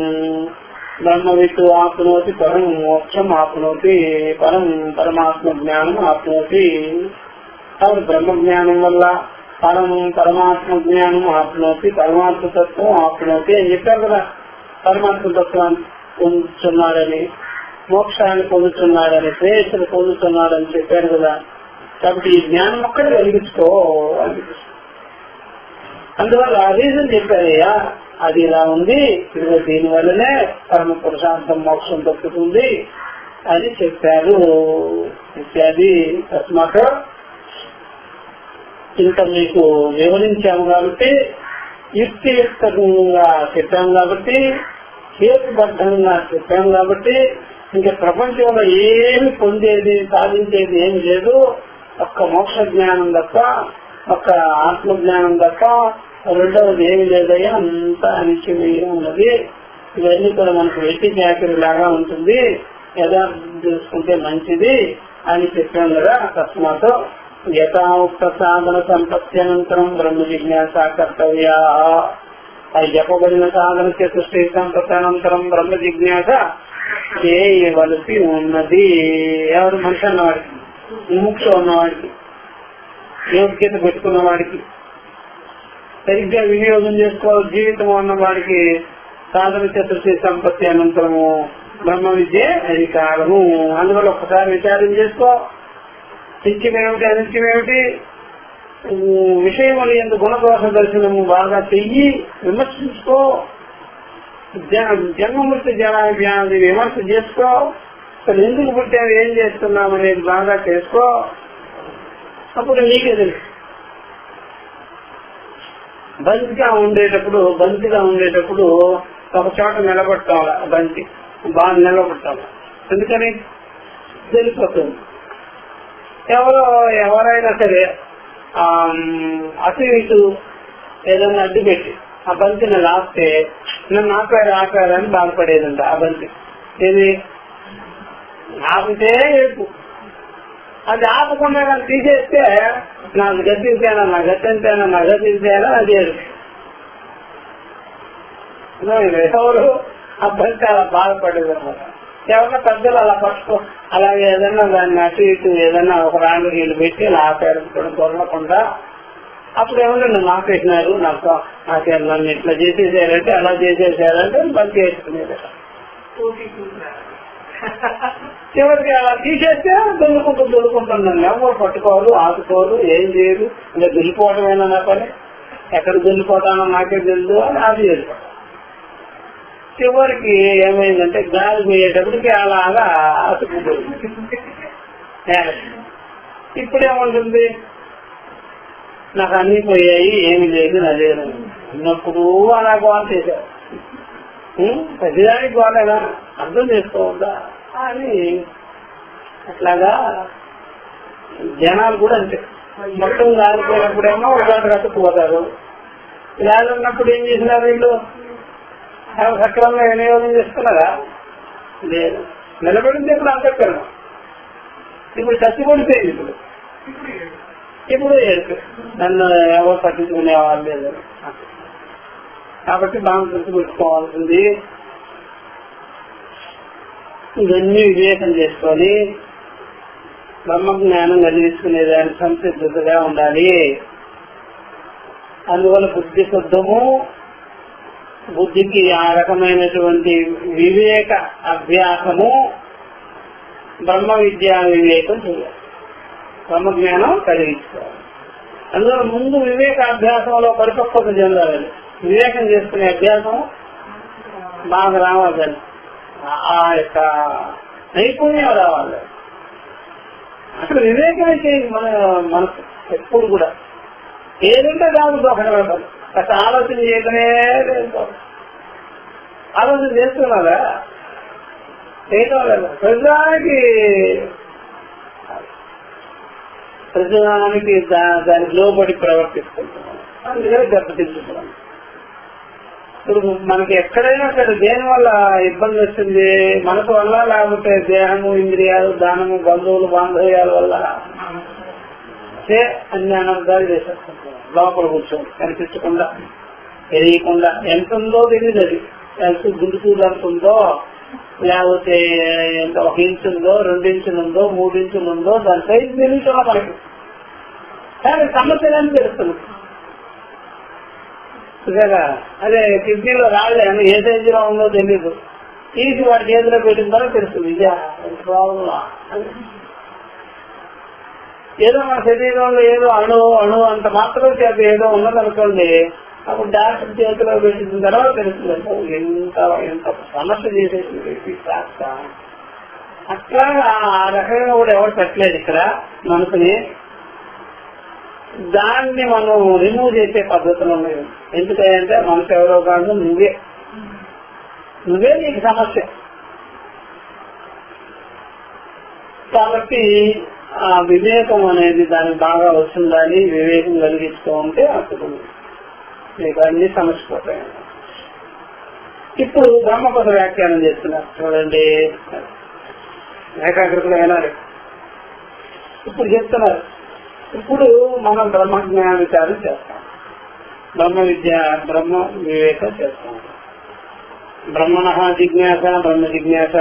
బ్రహ్మవిత్తు ఆప్నోతి పరం, మోక్షం ఆప్నోతి పరం, పరమాత్మ జ్ఞానం ఆప్నోతి. కాబట్టి బ్రహ్మజ్ఞానం వల్ల పరమాత్మ జ్ఞానం ఆప్నోతి, పరమాత్మ తత్వం ఆప్నోతి అని చెప్పారు కదా. పరమాత్మ తత్వాన్ని పొందుతున్నాడని, మోక్షాన్ని పొందుతున్నాడని, శ్రేయస్సును పొందుతున్నాడని చెప్పారు కదా. కాబట్టి ఈ జ్ఞానం ఒక్కడే కలిగించుకో అనిపిస్తుంది. అందువల్ల ఆ రీజన్ చెప్పారయ్యా, అది ఇలా ఉంది, ఇదిగో దీని వల్లనే పరమ పురుషార్థం మోక్షం దొరుకుతుంది అని చెప్పారు ఇత్యాది. తస్మాత్ ఇంత మీకు వివరించాము కాబట్టి, యుక్తియుక్తంగా చెప్పాము కాబట్టి, హేతుబద్ధంగా చెప్పాము కాబట్టి, ఇంకా ప్రపంచంలో ఏమి పొందేది సాధించేది ఏమి లేదు. ఒక్క మోక్ష జ్ఞానం తప్ప, ఒక్క ఆత్మజ్ఞానం తప్ప రెండవది ఏమి లేదయ్యా, అంతా అనిశ్చయంగా ఉన్నది. ఇవన్నీ కూడా మనకు వెట్టి చాకరీ లాగా ఉంటుంది, యథార్థం చేసుకుంటే మంచిది అని చెప్పాం కదా. తస్మాత్ యథాముక్త సాధన సంపత్త్యనంతరం బ్రహ్మ జిజ్ఞాస కర్తవ్యా. అది చెప్పబడిన సాధన చతుష్టి సంపత్తి అనంతరం బ్రహ్మ జిజ్ఞాస చేయవలసి ఉన్నది. ఎవరు మనిషి అన్నవాడికి, ముముక్ష ఉన్నవాడికి, యోగ్యత పెట్టుకున్న వాడికి, సరిగ్గా వినియోగం చేసుకోవాలి జీవితం ఉన్నవాడికి సాధన చతుష్టి సంపత్తి అనంతరము బ్రహ్మ విద్య అది కాలము. అందువల్ల ఒక్కసారి విచారం చేసుకో, నిత్యమేమిటి అనిత్యమేమిటి, విషయములు ఎందుకు గుణదోష దర్శనము బాగా చెయ్యి, విమర్శించుకో, జన్మమృతి జనాభ్యాన్ని విమర్శ చేసుకో, అసలు ఎందుకు పుట్టావు, ఏం చేస్తున్నాం అనేది బాగా చేసుకో. అప్పుడు నీకే తెలుసు. బంతిగా ఉండేటప్పుడు ఒక చోట నిలబెట్టాలి, బంతి బాగా నిలబెట్టాలి. ఎందుకని తెలిసిపోతుంది. ఎవరైనా సరే అటు ఇటు ఏదైనా అడ్డు పెట్టి ఆ బంతిని లాస్తే నన్ను ఆపారని బాధపడేదంట. ఆ బంతి ఏది ఆపితే ఏపు, అది ఆపకుండా నాకు తీసేస్తే నాకు గతించానా, నా గతించానా, నా గతించానా, అది ఎవరు ఆ బంతి అలా బాధపడేది అనమాట. ఎవరైనా పెద్దలు అలా పట్టుకో, అలాగే ఏదన్నా దాన్ని అటు ఇటు ఏదన్నా ఒక రాళ్ళు నీళ్ళు పెట్టి అలా ఆపారు దొరకకుండా, అప్పుడు ఏమన్నా నన్ను ఆపేసినారు, నాకే నన్ను ఇట్లా చేసేసారంటే అలా చేసేసారంటే బంతి వేసుకునేది. చివరికి అలా తీసేస్తే దొరుకుంటున్నాను. ఎవరు పట్టుకోరు, ఆదుకోరు, ఏం చేయరు. ఇంకా దుల్లిపోవటమేనా నా పని, ఎక్కడ దుల్లిపోతానో నాకే తెలుసు అని అది వెళ్ళిపోతాను. చివరికి ఏమైందంటే గాలి పోయేటప్పటికి అలాగా అతుకుపోయింది. ఇప్పుడు ఏమంటుంది, నాకు అన్ని పోయాయి, ఏమి లేదు, నదేను అన్నప్పుడు అలా గోల చేశారు. ప్రతిదానికి గోలేనా, అర్థం చేసుకోవద్దా అని అట్లాగా జనాలు కూడా అంతే. మొత్తం గాలిపోయినప్పుడేమో ఒక గంట కట్టుకుపోతారు. గాలి ఉన్నప్పుడు ఏం చేసినారు వీళ్ళు, సక్రమంగా వినియోగం చేస్తున్నారా, లేదు. నిలబడింది ఇప్పుడు అంతఃకరణ, ఇప్పుడు చచ్చిపడిపోయింది. ఇప్పుడు నన్ను ఎవరు పట్టించుకునేవాళ్ళు లేదు. కాబట్టి బాగా గుర్తుపెట్టుకోవాల్సింది, ఇవన్నీ వివేకం చేసుకొని బ్రహ్మజ్ఞానం కలిగించుకునేదానికి సంసిద్ధతగా ఉండాలి. అందువల్ల బుద్ధి శుద్ధము, బుద్ధికి ఆ రకమైనటువంటి వివేక అభ్యాసము, బ్రహ్మ విద్యా వివేకం చేయాలి, బ్రహ్మజ్ఞానం కలిగించుకోవాలి. అందువల్ల ముందు వివేకాభ్యాసంలో పరిపక్వత చెందాలని, వివేకం చేసుకునే అభ్యాసం బాగా రావాలని, ఆ యొక్క నైపుణ్యం రావాలి. అసలు వివేకమే చేయండి మన మనసు ఎప్పుడు కూడా. ఏదంటే దాని దోషం పెట్టాలి, అసలు ఆలోచన చేయకనే లేదు. ఆలోచన చేస్తున్నారా, చేయటం లేదు. ప్రతిదానికి దానికి లోబడి ప్రవర్తిస్తున్నాం, అందుకని దెబ్బతింటున్నాం. ఇప్పుడు మనకి ఎక్కడైనా సరే దేని వల్ల ఇబ్బంది వస్తుంది, మనసు వల్ల లేకపోతే దేహము, ఇంద్రియాలు, దానము, బంధువులు, బాంధవ్యాల వల్ల అన్ని అనర్థాలు చేసేస్తుంటాం. లోపల కూర్చొని కనిపించకుండా, తెలియకుండా, ఎంత ఉందో తెలియదు. అది ఎంత గుండుచూరు ఎంత ఉందో, లేకపోతే ఒక ఇంచు ఉందో, 2 ఇంచులు ఉందో, 3 ఇంచులు ఉందో, దాని సైజు తెలియకుండా మనకి. కానీ సమస్యలని తెలుస్తుంది కదా. అదే కిడ్నీలో రాళ్ళేమో ఏ సైజులో ఉందో తెలీదు, తీసి వాడి చేతిలో పెట్టిన తర్వాత తెలుస్తుంది ఇదే ప్రాబ్లం. ఏదో మన శరీరంలో ఏదో అణు అంత మాత్రం చేత ఏదో ఉన్నదనుకోండి, అప్పుడు డాక్టర్ చేతిలో పెట్టిన తర్వాత తెలుస్తుంది ఎంత సమస్య చేసేసింది శాస్త్ర. అట్లా ఆ రకంగా కూడా ఎవరు పెట్టలేదు ఇక్కడ మనసుని. దాన్ని మనం రిమూవ్ చేసే పద్ధతులు ఉన్నాయి. ఎందుకంటే మనసు ఎవరో కాదు, నువ్వే నీకు సమస్య. కాబట్టి ఆ వివేకం అనేది దానికి బాగా వస్తుందని వివేకం కలిగిస్తూ ఉంటే అప్పుడు మీకు అన్ని సమస్య పోతాయి. ఇప్పుడు బ్రహ్మపద వ్యాఖ్యానం చేస్తున్నారు చూడండి, ఏకాగ్రతలో వినాలి. ఇప్పుడు చెప్తున్నారు, ఇప్పుడు మనం బ్రహ్మజ్ఞాన విచారం చేస్తాం, బ్రహ్మ వివేకం చేస్తాం. బ్రహ్మణ జిజ్ఞాస, బ్రహ్మ జిజ్ఞాస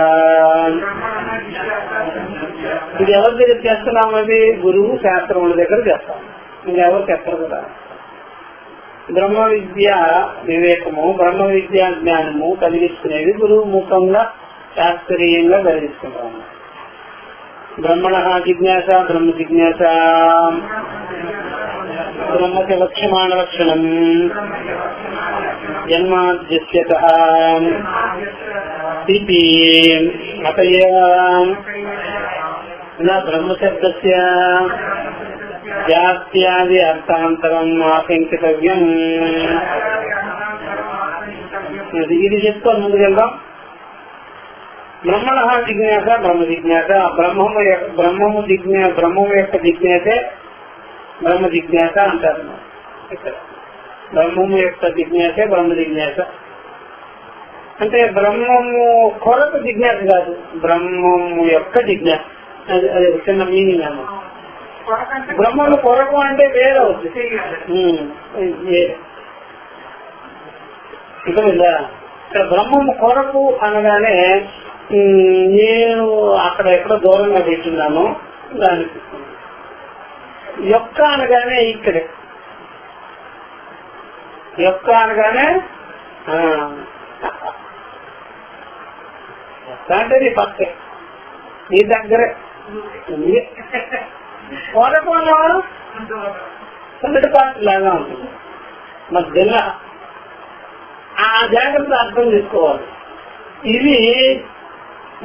ఇది ఎవరి దగ్గర చేస్తున్నాం? అది గురువు శాస్త్రముల దగ్గర చేస్తాం, ఇంకెవరు చెప్పరు కదా. బ్రహ్మ విద్య వివేకము, బ్రహ్మ విద్యా జ్ఞానము కలిగిస్తున్నది గురువు ముఖంగా శాస్త్రీయంగా కలిగిస్తున్నాము. బ్రహ్మణ జిజ్ఞాస, బ్రహ్మ జిజ్ఞాస బ్రహ్మకి లక్ష్యమాణ లక్షణం జన్మాద్యస్యతః ఇతి అతయేవ బ్రహ్మశబ్దస్య జాత్యాది అర్థాంతరం ఆశంకితవ్యం. ఇది చెప్పుకొని ముందుకెళ్దాం. బ్రహ్మణ జిజ్ఞాస బ్రహ్మ జిజ్ఞాస, బ్రహ్మము యొక్క జిజ్ఞాసే బ్రహ్మ జిజ్ఞాస అంటారు. ఇక్కడ బ్రహ్మము యొక్క జిజ్ఞాసే బ్రహ్మ జిజ్ఞాస అంటే బ్రహ్మము కొరకు జిజ్ఞాస కాదు, బ్రహ్మము యొక్క జిజ్ఞాస. అది చిన్న మీనింగ్ అన్నమాట. బ్రహ్మము కొరకు అంటే వేరే అవుతుంది. ఇదా ఇక్కడ బ్రహ్మము కొరకు అనగానే నేను అక్కడ ఎక్కడో దూరంగా పెట్టిన్నాను. దానికి యొక్క అనగానే ఇక్కడే, యొక్క అనగానే అంటే నీ పక్కే, నీ దగ్గరే. కొరకు అన్నవాడు థర్డ్ పార్టీ లాగా ఉంటుంది. మధ్యలో ఆ జాగ్రత్త అర్థం చేసుకోవాలి. ఇది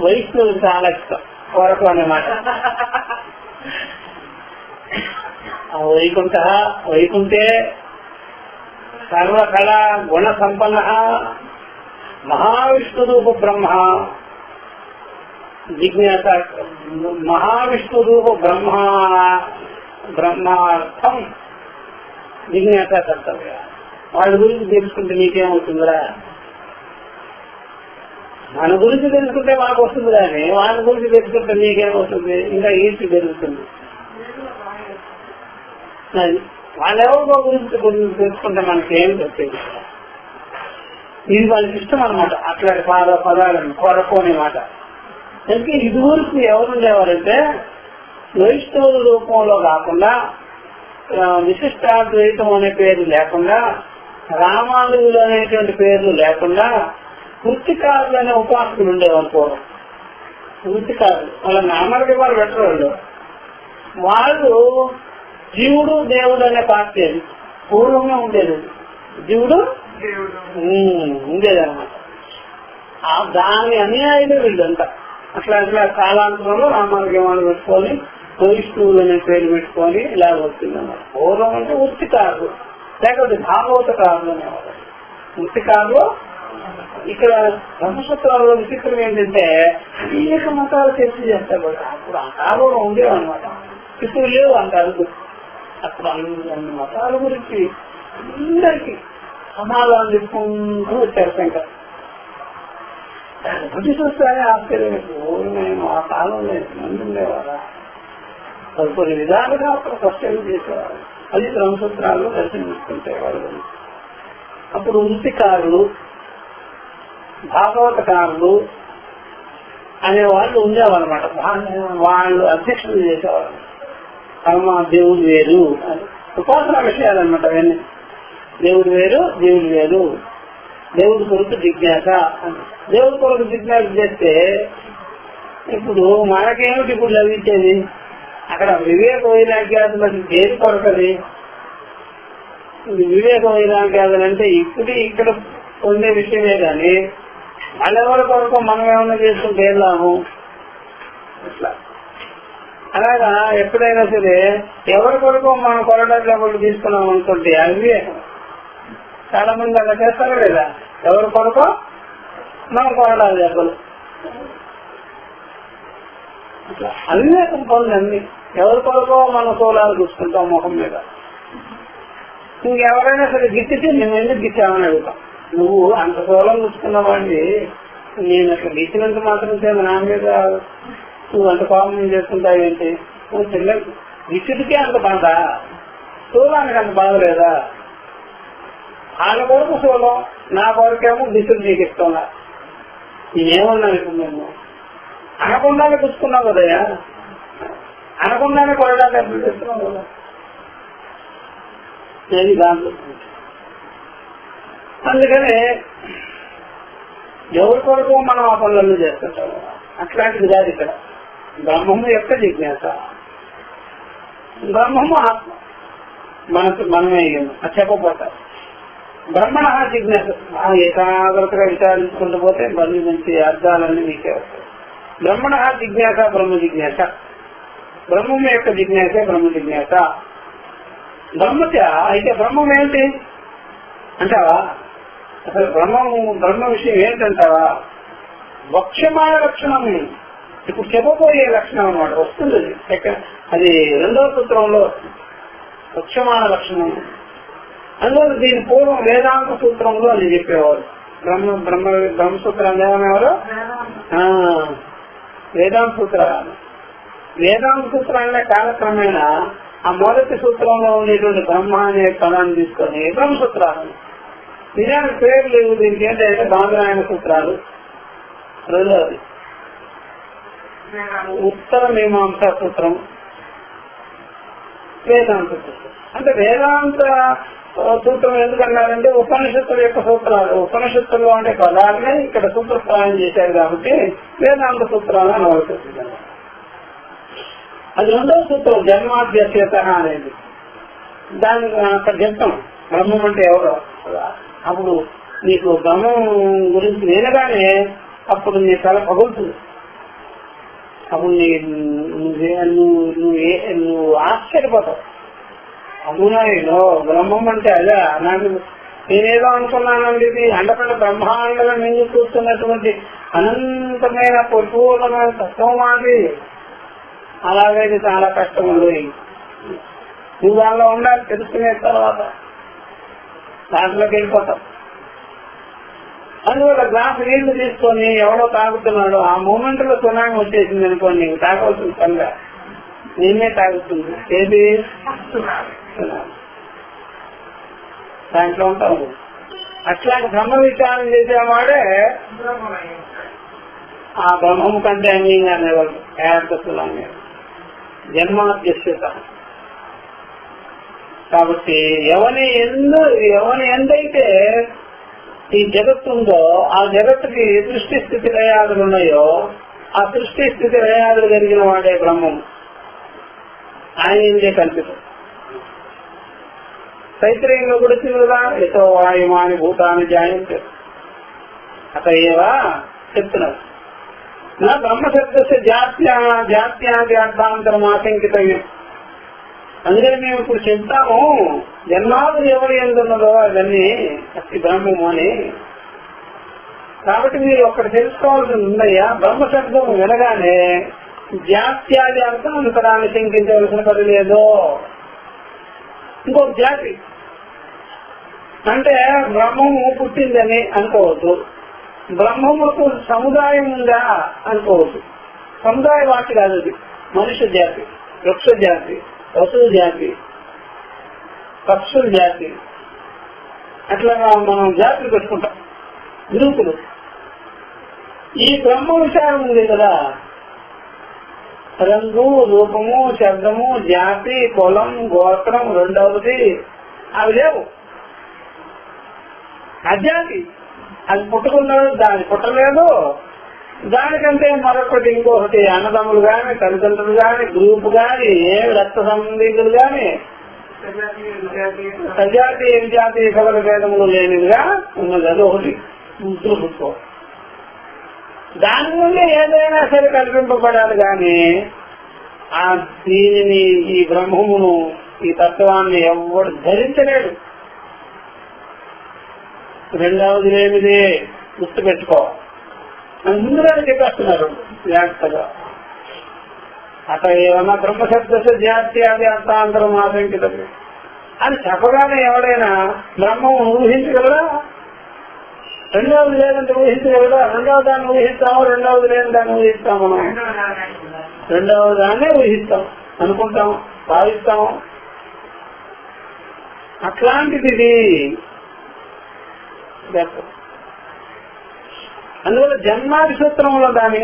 వైష్ణవుడు చాలా ఇష్టం కొరకు అన్నమాట. వైకుంఠే సర్వకళ గుణ సంపన్న మహావిష్ణురూప బ్రహ్మ జిజ్ఞాస. మహావిష్ణురూప బ్రహ్మార్థం జిజ్ఞాస కర్తవ్య. వాళ్ళ గురించి తెలుసుకుంటే నీకేమవుతుందిరా? మన గురించి తెలుసుకుంటే మాకు వస్తుంది, కానీ వాళ్ళ గురించి తెలుసుకుంటే నీకేమవుతుంది? ఇంకా ఈడ్చి పెరుగుతుంది. వాళ్ళెవరికో గురించి తెలుసుకుంటే మనకేం చెప్పేది? ఇది వాళ్ళకి ఇష్టం అనమాట. అట్లాంటి పదాలను కొరకోని మాట. అందుకే ఇదివరకు ఎవరుండేవారంటే వైష్ణవుల రూపంలో కాకుండా, విశిష్టాద్వైతం అనే పేరు లేకుండా, రామానుజులు అనేటువంటి పేర్లు లేకుండా వృత్తికారులు అనే ఉపాసకులు ఉండేవారు పూర్వం. వృత్తికారులు వాళ్ళ నామలకి వాళ్ళు పెట్టరు. వాళ్ళు జీవుడు దేవుడు అనే పార్టీ అది పూర్వంగా ఉండేది. జీవుడు ఉండేదన్నమాట. దాని అనుయాయులు వీళ్ళంతా. అట్లా కాలాంతరంలో రామానుజమాలు పెట్టుకొని వైష్ణవులు అనే పేరు పెట్టుకొని ఇలా వచ్చిందన్నమాట. పూర్వం అంటే వృత్తికారులు, లేకపోతే భాగవతకారులు అనేవారు. వృత్తికారులు ఇక్కడ బ్రహ్మసూత్రాల్లో విచిత్రం ఏంటంటే అనేక మతాలు చర్చ చేస్తారు. అప్పుడు ఆ కాలంలో ఉండేవన్నమాట. ఇప్పుడు లేవు అంటారు. అప్పుడు అన్ని మతాల గురించి అందరికీ సమాధానం చెప్పుకుంటూ వచ్చారు. ఇంకా బుద్ధి చూస్తానే ఆశ్చర్యం. మేము ఆ కాలంలో మంది ఉండేవారా? కొన్ని విధాలుగా అప్పుడు క్వశ్చన్ చేసేవారు. అది బ్రహ్మసూత్రాల్లో దర్శనం వాళ్ళు. అప్పుడు వృత్తికారులు, భాగవతకారులు అనే వాళ్ళు ఉండేవారు అనమాట. వాళ్ళు అధ్యక్షులు చేసేవారు. కర్మ దేవుడు వేరు అని ఉపాసన విషయాలన్నమాట. అవన్నీ దేవుడు వేరు, దేవుడు వేరు. దేవుడి కొరకు జిజ్ఞాస అని. దేవుడి కొరకు జిజ్ఞాస చేస్తే ఇప్పుడు మనకేమిటి ఇప్పుడు లభించేది? అక్కడ వివేక వైరాగ్యాదులకు దేని కొరకది? వివేక వైరాగ్యాదులు అంటే ఇక్కడ పొందే విషయమే కానీ వాళ్ళెవరి కొరకు మనం ఏమన్నా చేసుకుంటే వెళ్ళాము. అట్లా అలాగా ఎప్పుడైనా సరే ఎవరి కొరకు మనం కొరడాలు తీసుకున్నాం అనుకుంటే అవివేకం. చాలా మంది అలా చేస్తారు లేదా? ఎవరి కొరకు మనం కొరడాలు చెప్పలు. అట్లా అవివేకం పనులు అన్ని. ఎవరి కొరకు మనం సోలాలు చూసుకుంటాం ముఖం మీద. ఇంకెవరైనా సరే గిట్టితే మేము ఎందుకు గిట్టామని అడుగుతాం. నువ్వు అంత సోలం చూసుకున్నావండి, నేను అట్లా గిచ్చినంత మాత్రం చేయాలి నా మీద నువ్వు అంత కోపం చేసుకుంటావేంటి? నువ్వు పిల్లలు గిచ్చుడికే అంత బాధ, సోలానికి అంత బాధ లేదా? వాళ్ళ కొరకు సోలం, నా కొరకేమో గిచ్చుడు నీకు ఇష్టంలా. నేనేమన్నాను ఇప్పుడు? మేము అనకుండానే చూసుకున్నావు కదయ్యా, అనకుండానే కొరడాలు ఎప్పుడు చేస్తున్నావు కదా. ఏది దాంట్లో అందుకనే ఎవరి కొరకు మనం ఆ పనులన్నీ చేస్తుంటాము. అట్లాంటిది కాదు ఇక్కడ. బ్రహ్మము యొక్క జిజ్ఞాస. బ్రహ్మము ఆత్మ. మనమే అది చెప్పబోతారు. బ్రహ్మణ జిజ్ఞాస ఏకాగ్రతగా విచారించుకుంటూ పోతే మంచి మంచి అర్థాలన్నీ మీకే వస్తాయి. బ్రహ్మణ జిజ్ఞాస బ్రహ్మ జిజ్ఞాస, బ్రహ్మం యొక్క జిజ్ఞాసే బ్రహ్మ జిజ్ఞాస. బ్రహ్మచ అయితే బ్రహ్మం ఏంటి అంటావా? అసలు బ్రహ్మ విషయం ఏంటంటావా? వక్ష్యమాన లక్షణం, ఇప్పుడు చెప్పబోయే లక్షణం అన్నమాట వస్తుంది. అది 2వ సూత్రంలో వక్ష్యమాన లక్షణం. అందువల్ల దీని పూర్వం వేదాంత సూత్రంలో అని చెప్పేవారు. బ్రహ్మసూత్రాన్ని ఏమనేవారు? వేదాంత సూత్రాలు. వేదాంత సూత్రాలనే కాలక్రమేణా ఆ మొదటి సూత్రంలో ఉండేటువంటి బ్రహ్మ అనే పదాన్ని తీసుకొని బ్రహ్మసూత్రాలు. నిజానికి పేరు లేవు దీనికి. ఏంటంటే బాంధరాయణ సూత్రాలు. రెండవది ఉత్తర మీమాంసా సూత్రం, వేదాంత సూత్రం. అంటే వేదాంత సూత్రం ఎందుకన్నారంటే ఉపనిషత్తుల యొక్క సూత్రాలు. ఉపనిషత్తుల్లో అంటే పదాలనే ఇక్కడ సూత్రప్రాయం చేశారు కాబట్టి వేదాంత సూత్రాలు అనవలసి వచ్చింది. అది 2వ సూత్రం జన్మాద్యత అనేది. దాన్ని అక్కడ చెప్తాం బ్రహ్మం అంటే ఎవరో. అప్పుడు నీకు బ్రహ్మం గురించి వినగానే అప్పుడు నీ తల పగులుతుంది. అప్పుడు నువ్వు ఆశ్చర్యపోతావు. అవునాయిలో బ్రహ్మం అంటే అదే. నాకు నేనేదో అనుకున్నానండి, ఇది అండపండ బ్రహ్మాండంగా నిండి చూస్తున్నటువంటి అనంతమైన పరిపూర్ణమైన తత్వం అది. అలాగైతే చాలా కష్టం ఉంది. నువ్వు దానిలో ఉండాలి. తెలుసుకునే తర్వాత దాంట్లోకి వెళ్ళిపోతాం. అందువల్ల గ్లాసు నీళ్లు తీసుకొని ఎవడో తాగుతున్నాడు, ఆ మూమెంట్ లో సునామీ వచ్చేసింది అనుకోండి, తాగవలసిన పనిగా నేనే తాగుతుంది. ఏది దాంట్లో ఉంటాము. అట్లాంటి బ్రహ్మ విచారం చేసేవాడే ఆ బ్రహ్మము కంటే అన్యంగా అనేవాళ్ళు ఏర్పడుతున్నాను. జన్మాద్యత. కాబట్టి ఎవని ఎందైతే ఈ జగత్తు ఉందో ఆ జగత్తుకి సృష్టి స్థితి లయాదులు ఉన్నాయో ఆ సృష్టి స్థితి లయాదులు కలిగిన వాడే బ్రహ్మం. ఆయన ఏందే కల్పితం. తైత్రేయంలో కూడా చిన్నదా ఎతో వాయుమాని భూతాన్ని జాయింట్ అతయేవా చెప్తున్నారు. నా బ్రహ్మశబ్దస్య జాత్యాది అర్థాంతరం ఆశంకితవ్యం. అందుకని మేము ఇప్పుడు చెప్తాము జన్మాదులు ఎవరు ఎందున్నదో అవన్నీ అతి బ్రహ్మము అని. కాబట్టి మీరు ఒక్కటి తెలుసుకోవాల్సింది ఉందయ్యా, బ్రహ్మశబ్దం వినగానే జాత్యాది అర్థాంతరాన్ని శంకించవలసిన పని లేదు. ఇంకొక జాతి అంటే బ్రహ్మము పుట్టిందని అనుకోవద్దు, బ్రహ్మములకు సముదాయం ఉందా అనుకోవద్దు. సముదాయ వాటి కాదు అది. మనుష్య జాతి, వృక్ష జాతి, పశువు జాతి, పక్షుల జాతి, అట్లా మనం జాతులు పెట్టుకుంటాం, గ్రూపులు. ఈ బ్రహ్మ విచారం ఉంది కదా, రంగు, రూపము, శబ్దము, జాతి, కులం, గోత్రం, రెండవది అవి లేవు. అజాతి అది పుట్టుకున్నాడు, దాన్ని పుట్టలేదు. దానికంటే మరొకటి ఇంకొకటి అన్నదమ్ములు గాని, తల్లిదండ్రులు గాని, గ్రూప్ గాని, రక్త సంబంధికులు గాని, సజాతీయ విజాతీయ కవల భేదములు లేనిదిగా ఉన్నది. అది ఒకటి గుర్తుపెట్టుకో. దాని నుండి ఏదైనా సరే కల్పింపబడాలి కానీ ఆ దీనిని, ఈ బ్రహ్మమును, ఈ తత్వాన్ని ఎవడు ధరించలేడు. రెండవది లేనిదే గుర్తు పెట్టుకో. అందరూ చెప్పేస్తున్నారు జాగ్రత్తగా. అట ఏమన్నా బ్రహ్మశబ్దస్య జాత్యాది అర్థాంతరం ఆశంకితం అని చెప్పగానే ఎవడైనా బ్రహ్మము ఊహించగలరా? రెండవది లేదంటే ఊహించగలరా? రెండవ దాన్ని ఊహిస్తాము, రెండవది లేని దాన్ని ఊహిస్తాము. మనం రెండవ దాన్నే ఊహిస్తాం, అనుకుంటాం, భావిస్తాం. అట్లాంటిది అందువల్ల జన్మాది సూత్రంలో దాన్ని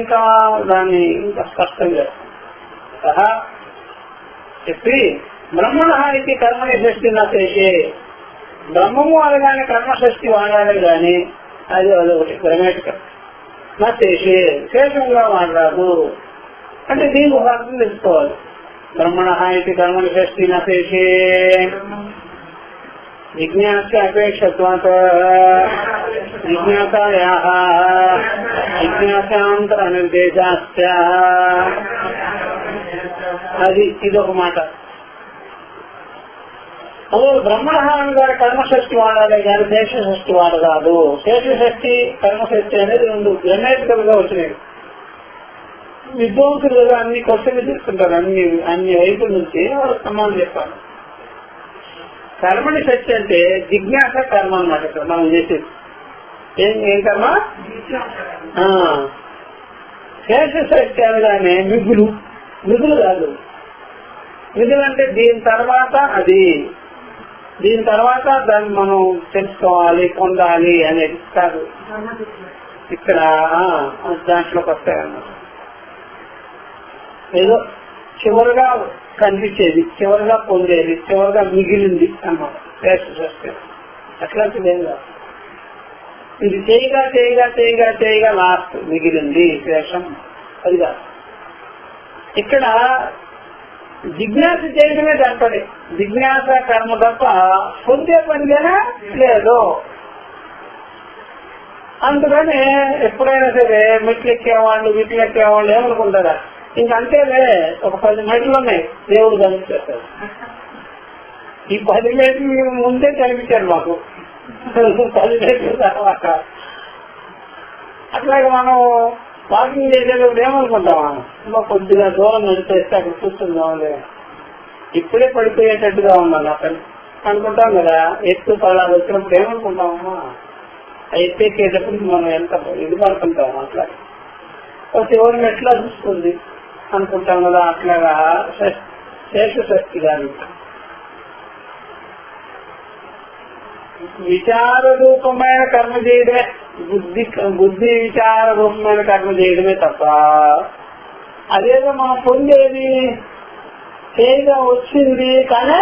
ఇంకా స్పష్టంగా చెప్పి బ్రహ్మణ ఇది కర్మని షష్ఠి నా చేసే బ్రహ్మము అనగానే కర్మషష్ఠి వాడాలి కానీ అది అదొకటి గ్రామాటికల్. నా చేసే శేషంగా వాడరాదు అంటే దీనికి ఒక అర్థం తెలుసుకోవాలి. బ్రహ్మణః ఇది కర్మణి షష్ఠి నశేషే జిజ్ఞాస్య అపేక్షత్వాత్ జిజ్ఞాసాయాః జిజ్ఞాసాంతర నిర్దేశాశ్చ. అది ఇదొక మాట. అదే బ్రహ్మణః గారి కర్మషష్ఠి వాడాలి కానీ శేషషష్ఠి వాడరాదు. శేషషష్ఠి కర్మషష్ఠి అనేది రెండు జనరేటికల్ గా వచ్చినాయి. విద్వాంసులు అన్ని క్వశ్చన్లు తీసుకుంటారు, అన్ని వైపుల నుంచి వాళ్ళు సమానం చెప్పాలి. కర్మని షష్ఠి అంటే జిజ్ఞాస కర్మ అన్నమాట. ఇక్కడ మనం చేసేది ఏం కర్మ? శేషషష్ఠి అనగానే మిగులు కాదు. మిగులు అంటే దీని తర్వాత అది, దీని తర్వాత దాన్ని మనం తెలుసుకోవాలి, పొందాలి అనేది కాదు. ఇక్కడ దాంట్లోకి వస్తాయన్నమాట. ఏదో చివరిగా కనిపించేది, చివరిగా పొందేది, చివరిగా మిగిలింది అన్నమాట శేషషష్ఠి. అట్లాంటిది ఏం కాదు. ఇది చేయగా చేయగా చేయగా చేయగా లాస్ట్ మిగిలింది శేషం, అది కాదు. ఇక్కడ జిజ్ఞాస చేయడమే దాని పని. జిజ్ఞాస కర్మ తప్ప పొందే పనిగానే లేదు. అందుకని ఎప్పుడైనా సరే మెట్లు ఎక్కేవాళ్ళు వీటిలు ఎక్కేవాళ్ళు ఏమనుకుంటారా, ఇంకంతేలే ఒక 10 మెట్లు ఉన్నాయి దేవుడు కనిపించేస్తారు. ఈ 10 మెట్లు ముందే కనిపించారు మాకు, 10 మెట్ల తర్వాత. అట్లాగే మనం వాకింగ్ చేసేటప్పుడు ఏమనుకుంటామా, ఇంకా కొద్దిగా దూరం నడిచేస్తే అక్కడ కూర్చుందాంలే, ఇప్పుడే పడిపోయేటట్టుగా ఉన్నాను అతను అనుకుంటాం కదా. ఎత్తు పడాలి వచ్చినప్పుడు ఏమనుకుంటామమ్మా, ఎత్తెక్కేటప్పుడు మనం ఎంత ఇది పడుతుంటాం. అట్లా చివరి మెట్లా చూస్తుంది అనుకుంటాం కదా. అట్లాగా శేషషష్ఠి గారు విచార రూపమైన కర్మ చేయడమే, బుద్ధి విచార రూపమైన కర్మ చేయడమే తప్ప అదేదో మనం పొందేది చేయగా వచ్చింది కానీ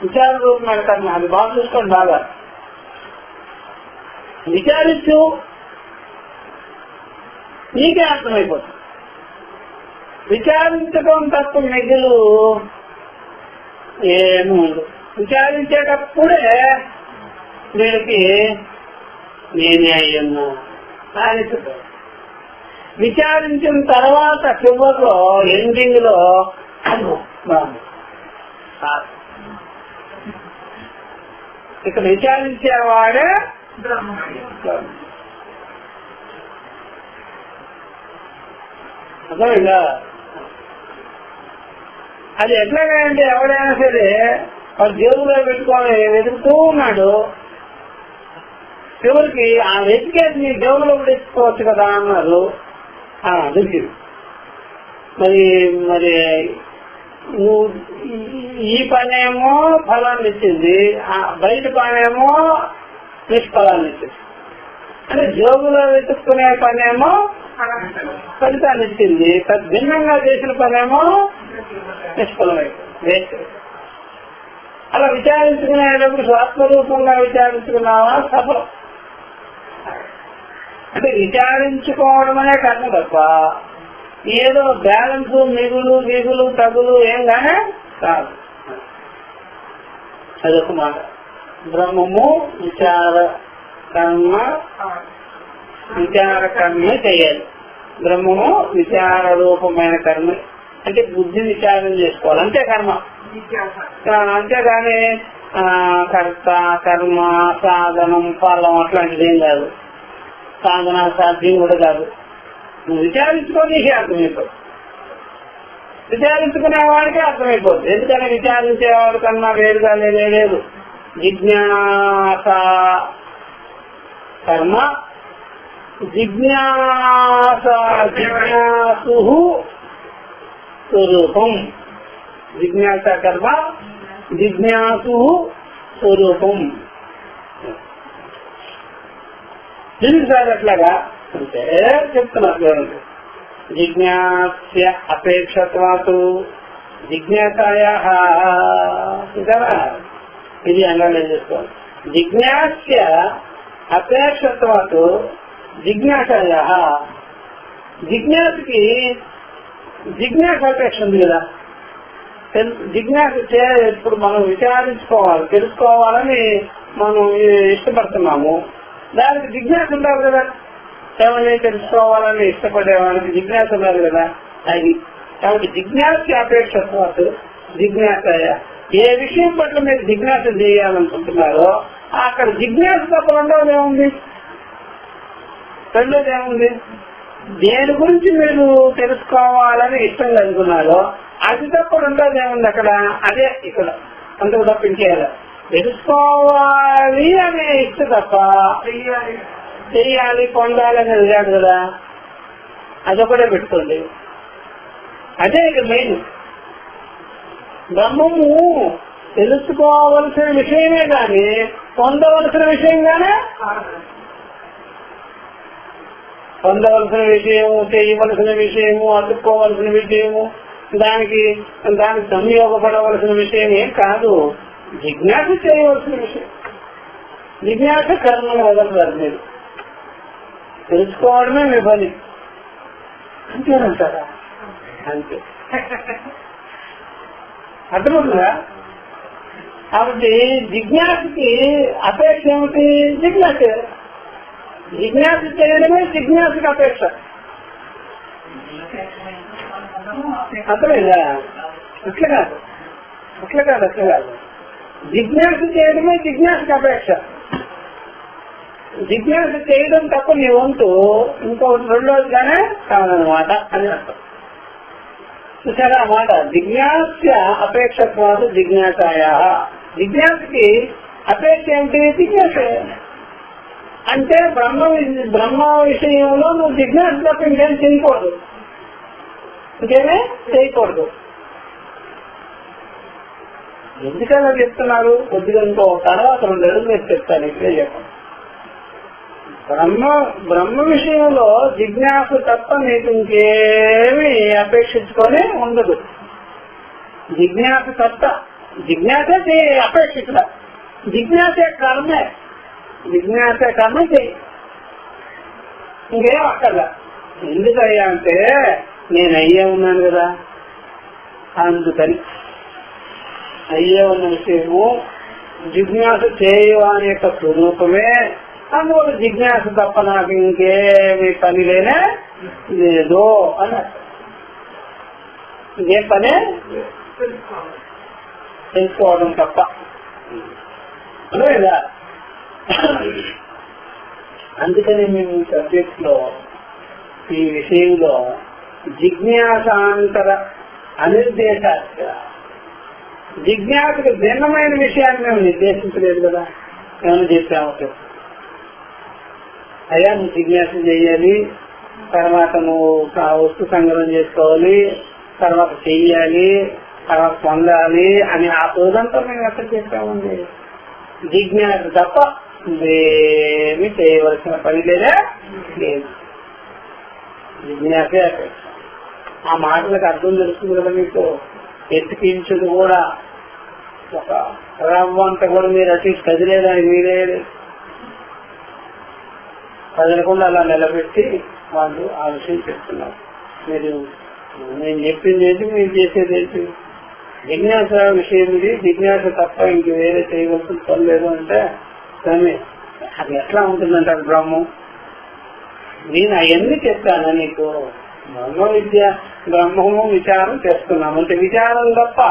విచార రూపమైన కర్మ. అది బాగా చూసుకోండి. బాగా విచారించు, నీకే అర్థమైపోతుంది. విచారించడం తప్ప మిగులు ఏమి ఉండదు. విచారించేటప్పుడే వీడికి నేనే అయ్యన్నా అని చెప్పారు. విచారించిన తర్వాత చివరిలో ఎండింగ్ లో ఇక్కడ విచారించేవాడే అర్థమైందా? అది ఎట్లాగంటే ఎవరైనా సరే వాడు జేబులో పెట్టుకొని వెతుకుతూ ఉన్నాడు, చివరికి ఆ వెతికేది నీ జేబులో పెట్టుకోవచ్చు కదా అన్నారు. దొరికింది. మరి నువ్వు ఈ పనేమో ఫలాన్ని ఇచ్చింది, బయట పనేమో నిష్ఫలాన్ని ఇచ్చింది. అంటే జేబులో వెతుక్కునే పనేమో ఫలితాన్ని ఇచ్చింది, భిన్నంగా చేసిన పనేమో నిష్ఫలమైంది. అలా విచారించుకునేటప్పుడు స్వాత్మరూపంగా విచారించుకున్నావా సఫలం. అంటే విచారించుకోవడం అనే కర్మ తప్ప ఏదో బ్యాలెన్స్ మిగులు తగులు ఏం గానే కాదు. అదొక మాట. బ్రహ్మము విచార కర్మ చేయాలి. బ్రహ్మము విచార రూపమైన కర్మ అంటే బుద్ధి విచారం చేసుకోవాలి, అంతే కర్మ. అంతేగాని కర్త కర్మ సాధనం ఫలం అట్లాంటిది ఏం కాదు. సాధన సాధ్యం కూడా కాదు. నువ్వు విచారించుకొని అర్థమైపోతుంది. విచారించుకునే వాడికి అర్థమైపోతుంది. ఎందుకంటే విచారించేవాడి కన్నా వేరుగా లేదు. జిజ్ఞాస కర్మ జిజ్ఞాసు స్వరూపం. జిజ్ఞాస కర్మ జిజ్ఞాసు స్వరూపం. దీనికి సార్ అట్లాగా అంటే చెప్తున్నారు. జిజ్ఞాస్య అపేక్షత్వాతు జిజ్ఞాసాయాః ఇది అండర్లైన్ చేసుకోవాలి. జిజ్ఞాస్య అపేక్షత్వాతు జిజ్ఞాసాయాః. జిజ్ఞాసకి జిజ్ఞాస అపేక్ష ఉంది కదా. జిజ్ఞాస ఇప్పుడు మనం విచారించుకోవాలి, తెలుసుకోవాలని మనం ఇష్టపడుతున్నాము. దానికి జిజ్ఞాస ఉండాలి కదా. ఏమని తెలుసుకోవాలని ఇష్టపడేవానికి జిజ్ఞాస ఉండాలి కదా. అది కాబట్టి జిజ్ఞాస అపేక్షత్వాత్ జిజ్ఞాస. ఏ విషయం పట్ల మీరు జిజ్ఞాస చేయాలనుకుంటున్నారో అక్కడ జిజ్ఞాస తప్ప రెండోది ఏముంది? రెండోది ఏముంది? దేని గురించి మీరు తెలుసుకోవాలని ఇష్టం కలుగుతున్నారో అది తప్ప రెండోది ఏముంది అక్కడ? అదే ఇక్కడ అంతకు తప్పించేయాలి. తెలుసుకోవాలి అనే ఇష్టం తప్ప చెయ్యాలి పొందాలి అనేది కాదు కదా. అదొకటే పెట్టుకోండి. అదే ఇక మెయిన్. బ్రహ్మము తెలుసుకోవలసిన విషయమే కానీ పొందవలసిన విషయంగానే, పొందవలసిన విషయము, చేయవలసిన విషయము, అతుక్కోవలసిన విషయము, దానికి సంయోగపడవలసిన విషయం ఏం కాదు. జిజ్ఞాస చేయవలసిన విషయం. జిజ్ఞాస కర్మను వదలరు మీరు. తెలుసుకోవడమే మీ పని. అంతేనంటారా? అంతే. అర్థమవుతుందా? కాబట్టి జిజ్ఞాసకి అపేక్ష ఏమిటి? జిజ్ఞాస. జిజ్ఞాస చేయడమే జిజ్ఞాసకి అపేక్ష. అర్థమైందా? అట్లా కాదు. జిజ్ఞాస చేయడమే జిజ్ఞాసకి అపేక్ష. జిజ్ఞాస చేయడం తప్ప నీ వంతు ఇంకొకటి రెండోదిగానే కాదనమాట అని అర్థం. చూసారా ఆ మాట? జిజ్ఞాస అపేక్షత్వాలు జిజ్ఞాసాయా. జిజ్ఞాసకి అపేక్ష ఏమిటి? జిజ్ఞాస. అంటే బ్రహ్మ విషయంలో నువ్వు జిజ్ఞాస తప్ప ఇంకేం చేయకూడదు. ఎందుకలా చెప్తున్నారు? కొద్దిగా ఇంకో తర్వాత 2 అడుగులు నేను చెప్తాను. ఇప్పుడే చెప్పండి. బ్రహ్మ విషయంలో జిజ్ఞాస తప్ప నీకు ఇంకేమి అపేక్షించుకొని ఉండదు. జిజ్ఞాస తప్ప జిజ్ఞాసే అపేక్షించ. జిజ్ఞాసే కర్మే చేయి. ఇంకేం అక్కర్లా. ఎందుకయ్యా అంటే నేను అయ్యే ఉన్నాను కదా. అందుకని అయ్యే ఉన్న విషయము జిజ్ఞాస చేయవాని యొక్క స్వరూపమే. అందువల్ల జిజ్ఞాస తప్ప నాకు ఇంకేమి పని లేదు అని. ఇంకేం పనే? తెలుసుకోవడం తప్ప. లేదా? అందుకని మేము ఈ సబ్జెక్ట్ లో, ఈ విషయంలో జిజ్ఞాసాంతర అనిర్దేశాస్త్ర, జిజ్ఞాసకు భిన్నమైన విషయాన్ని మేము నిర్దేశించలేదు కదా. ఏమైనా చెప్పాము? అయ్యా నువ్వు జిజ్ఞాస చేయాలి, తర్వాత నువ్వు వస్తు సంగ్రహం చేసుకోవాలి, తర్వాత చెయ్యాలి, తర్వాత పొందాలి అని ఆ రోజంతా మేము ఎక్కడ చెప్పామండి. జిజ్ఞాస తప్ప ఏమి చేయవలసిన పని లేదు. జిజ్ఞాసే అపేక్ష. ఆ మాటలకు అర్థం తెలుస్తుంది కదా మీకు. ఎత్తికించుడు కూడా ఒక రవ్వంతా కూడా మీరు అటు కదిలేదానికి వీలేదు. కదలకుండా అలా నిలబెట్టి వాళ్ళు ఆ విషయం చెప్తున్నారు. మీరు నేను చెప్పింది ఏంటి, మీరు చేసేది ఏంటి? జిజ్ఞాస విషయం ఇది. జిజ్ఞాస తప్ప ఇంక వేరే చేయవలసిన పని లేదు అంటే కానీ అది ఎట్లా ఉంటుందంటారు బ్రహ్మం. నేను అవన్నీ చెప్పాను నీకు. బ్రహ్మము విచారం చేస్తున్నాము అంటే విచారం తప్ప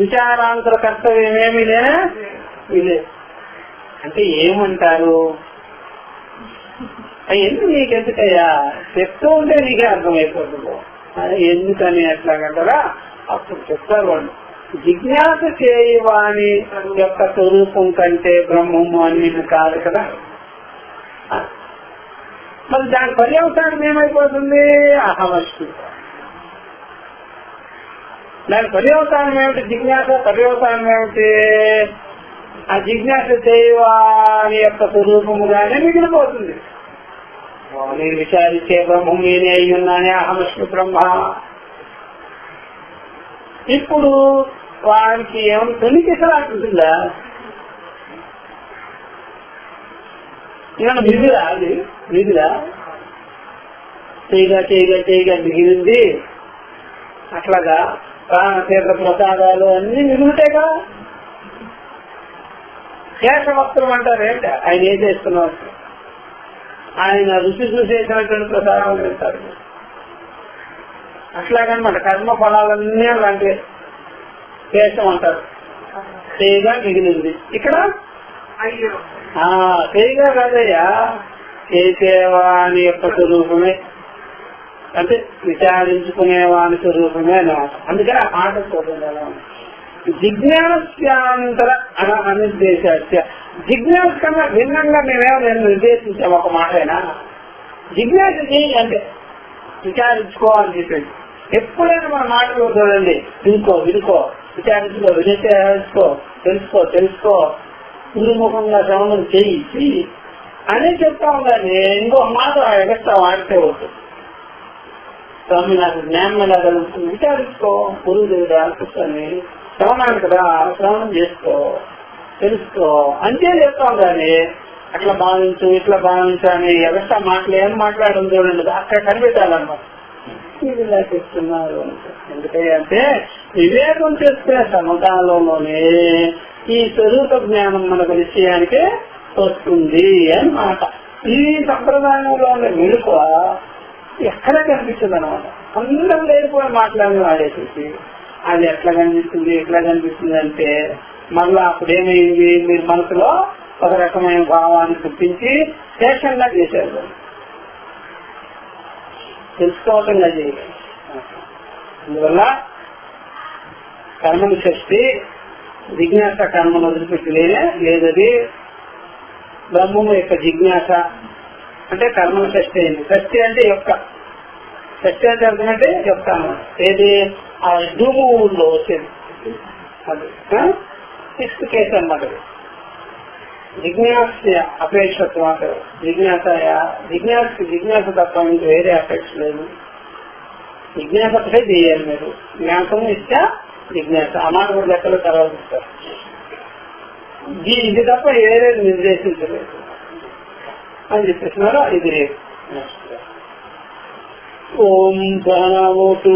విచారాంతర కర్తవ్యం ఏమీ లేదు. అంటే ఏమంటారు? ఎందుకు నీకెందుకయ్యా చెప్తూ ఉంటే నీకే అర్థమైపోతుంది. ఎందుకని ఎట్లాగంటారా? అప్పుడు చెప్తారు వాళ్ళు. జిజ్ఞాస చేయవాని యొక్క స్వరూపం కంటే బ్రహ్మము అని కాదు కదా. మరి దాని పర్యవసానం ఏమైపోతుంది? అహమస్మి. దాని పర్యవసానం ఏమిటి? జిజ్ఞాస పర్యవసానం ఏమిటి? ఆ జిజ్ఞాస చేయవాని యొక్క స్వరూపముగానే మిగిలిపోతుంది. నేను విచారించే బ్రహ్మం నేనే అయ్యున్నానే, అహమస్మి బ్రహ్మ. ఇప్పుడు వారికి ఏమైనా తొలికిసలాంటుందా? ఏమన్నా మిగిలిరా చేయగా మిగిలింది. అట్లాగా ప్రాణతీర్థ ప్రసాదాలు అన్ని మిగులుతాయిగా. శేషవస్త్రం అంటారు ఏంటి, ఆయన ఏం చేస్తున్నారు, ఆయన రుచి చూసేసినటువంటి ప్రసాదాలు తింటారు. అట్లాగనమాట కర్మ ఫలాలన్నీ అలాంటి శేషం అంటారు. చేయిగా మిగిలింది ఇక్కడ చేయిగా కాదయ్యా, చేసేవాని యొక్క స్వరూపమే, అంటే విచారించుకునేవాని స్వరూపమే అన్నమాట. అందుకని ఆ మాట చూడండి. జిజ్ఞాస్యాంతర అనిర్దేశాస్య, జిజ్ఞాస కన్నా భిన్నంగా మేమేమో నిర్దేశించాము ఒక మాట అయినా. జిజ్ఞాస చేయి అంటే విచారించుకో అని చెప్పండి. ఎప్పుడైనా మన మాటలు చూడండి, వినుకో విచారించుకో, విచారించుకో, తెలుసుకో గురుముఖంగా శ్రవణం చెయ్యి అని చెప్తా ఉండాలి. ఇంకో మాట ఎగస్ట్రా వాడితే అవుతుంది. స్వామి నాకు జ్ఞానం ఎలా కలుగుతుంది, విచారించుకో, గురువు దగ్గర కూర్చొని శ్రవణాన్ని కదా శ్రవణం చేసుకో, తెలుసుకో అంతే చెప్తా ఉండాలి. అట్లా భావించు, ఇట్లా భావించు అని ఎగస్ట్రా మాటలు ఏం మాట్లాడడం చూడండి, అక్కడ కనిపెట్టాలన్నమాట. ఇలా చెప్తున్నారు ఎందుకంటే వివేకం చేస్తే సమకాలంలోనే ఈ స్వరూప జ్ఞానం మనకు నిశ్చయానికి వస్తుంది అన్నమాట. ఈ సంప్రదాయంలోనే మెలుక ఎక్కడ కనిపిస్తుంది అనమాట. అందరం లేకపోయి మాట్లాడిన వాడేసి అది ఎట్లా కనిపిస్తుంది అంటే మళ్ళా అప్పుడేమైంది, మీరు మనసులో ఒక రకమైన భావాన్ని గుర్తించి శేషంగా చేశారు, తెలుసుకోవటంగా చేయాలి. అందువల్ల కర్మను షష్ఠి జిజ్ఞాస కర్మను వదిలిపెట్టి లేదది బ్రహ్మము యొక్క జిజ్ఞాస అంటే కర్మను షష్ఠి అయింది. షష్ఠి అంటే షష్ఠి అంటే అర్థమంటే యొక్క ఏది ఆ డూములో వచ్చేది అది సిక్స్త్ కేసు అన్నమాట. జిజ్ఞాస అపేక్షత్వం అంటారు. జిజ్ఞాస తప్ప మీకు వేరే అపేక్ష లేదు. జిజ్ఞాస ఒకటే చేయాలి మీరు. జ్ఞాసం ఇచ్చా జిజ్ఞాస అమాట కూడా లెక్కలు తర్వాత ఇది తప్ప ఏదైనా నిర్దేశించలేదు అని చెప్పేస్తున్నారు. ఇది రేపు ఓం సహనావతు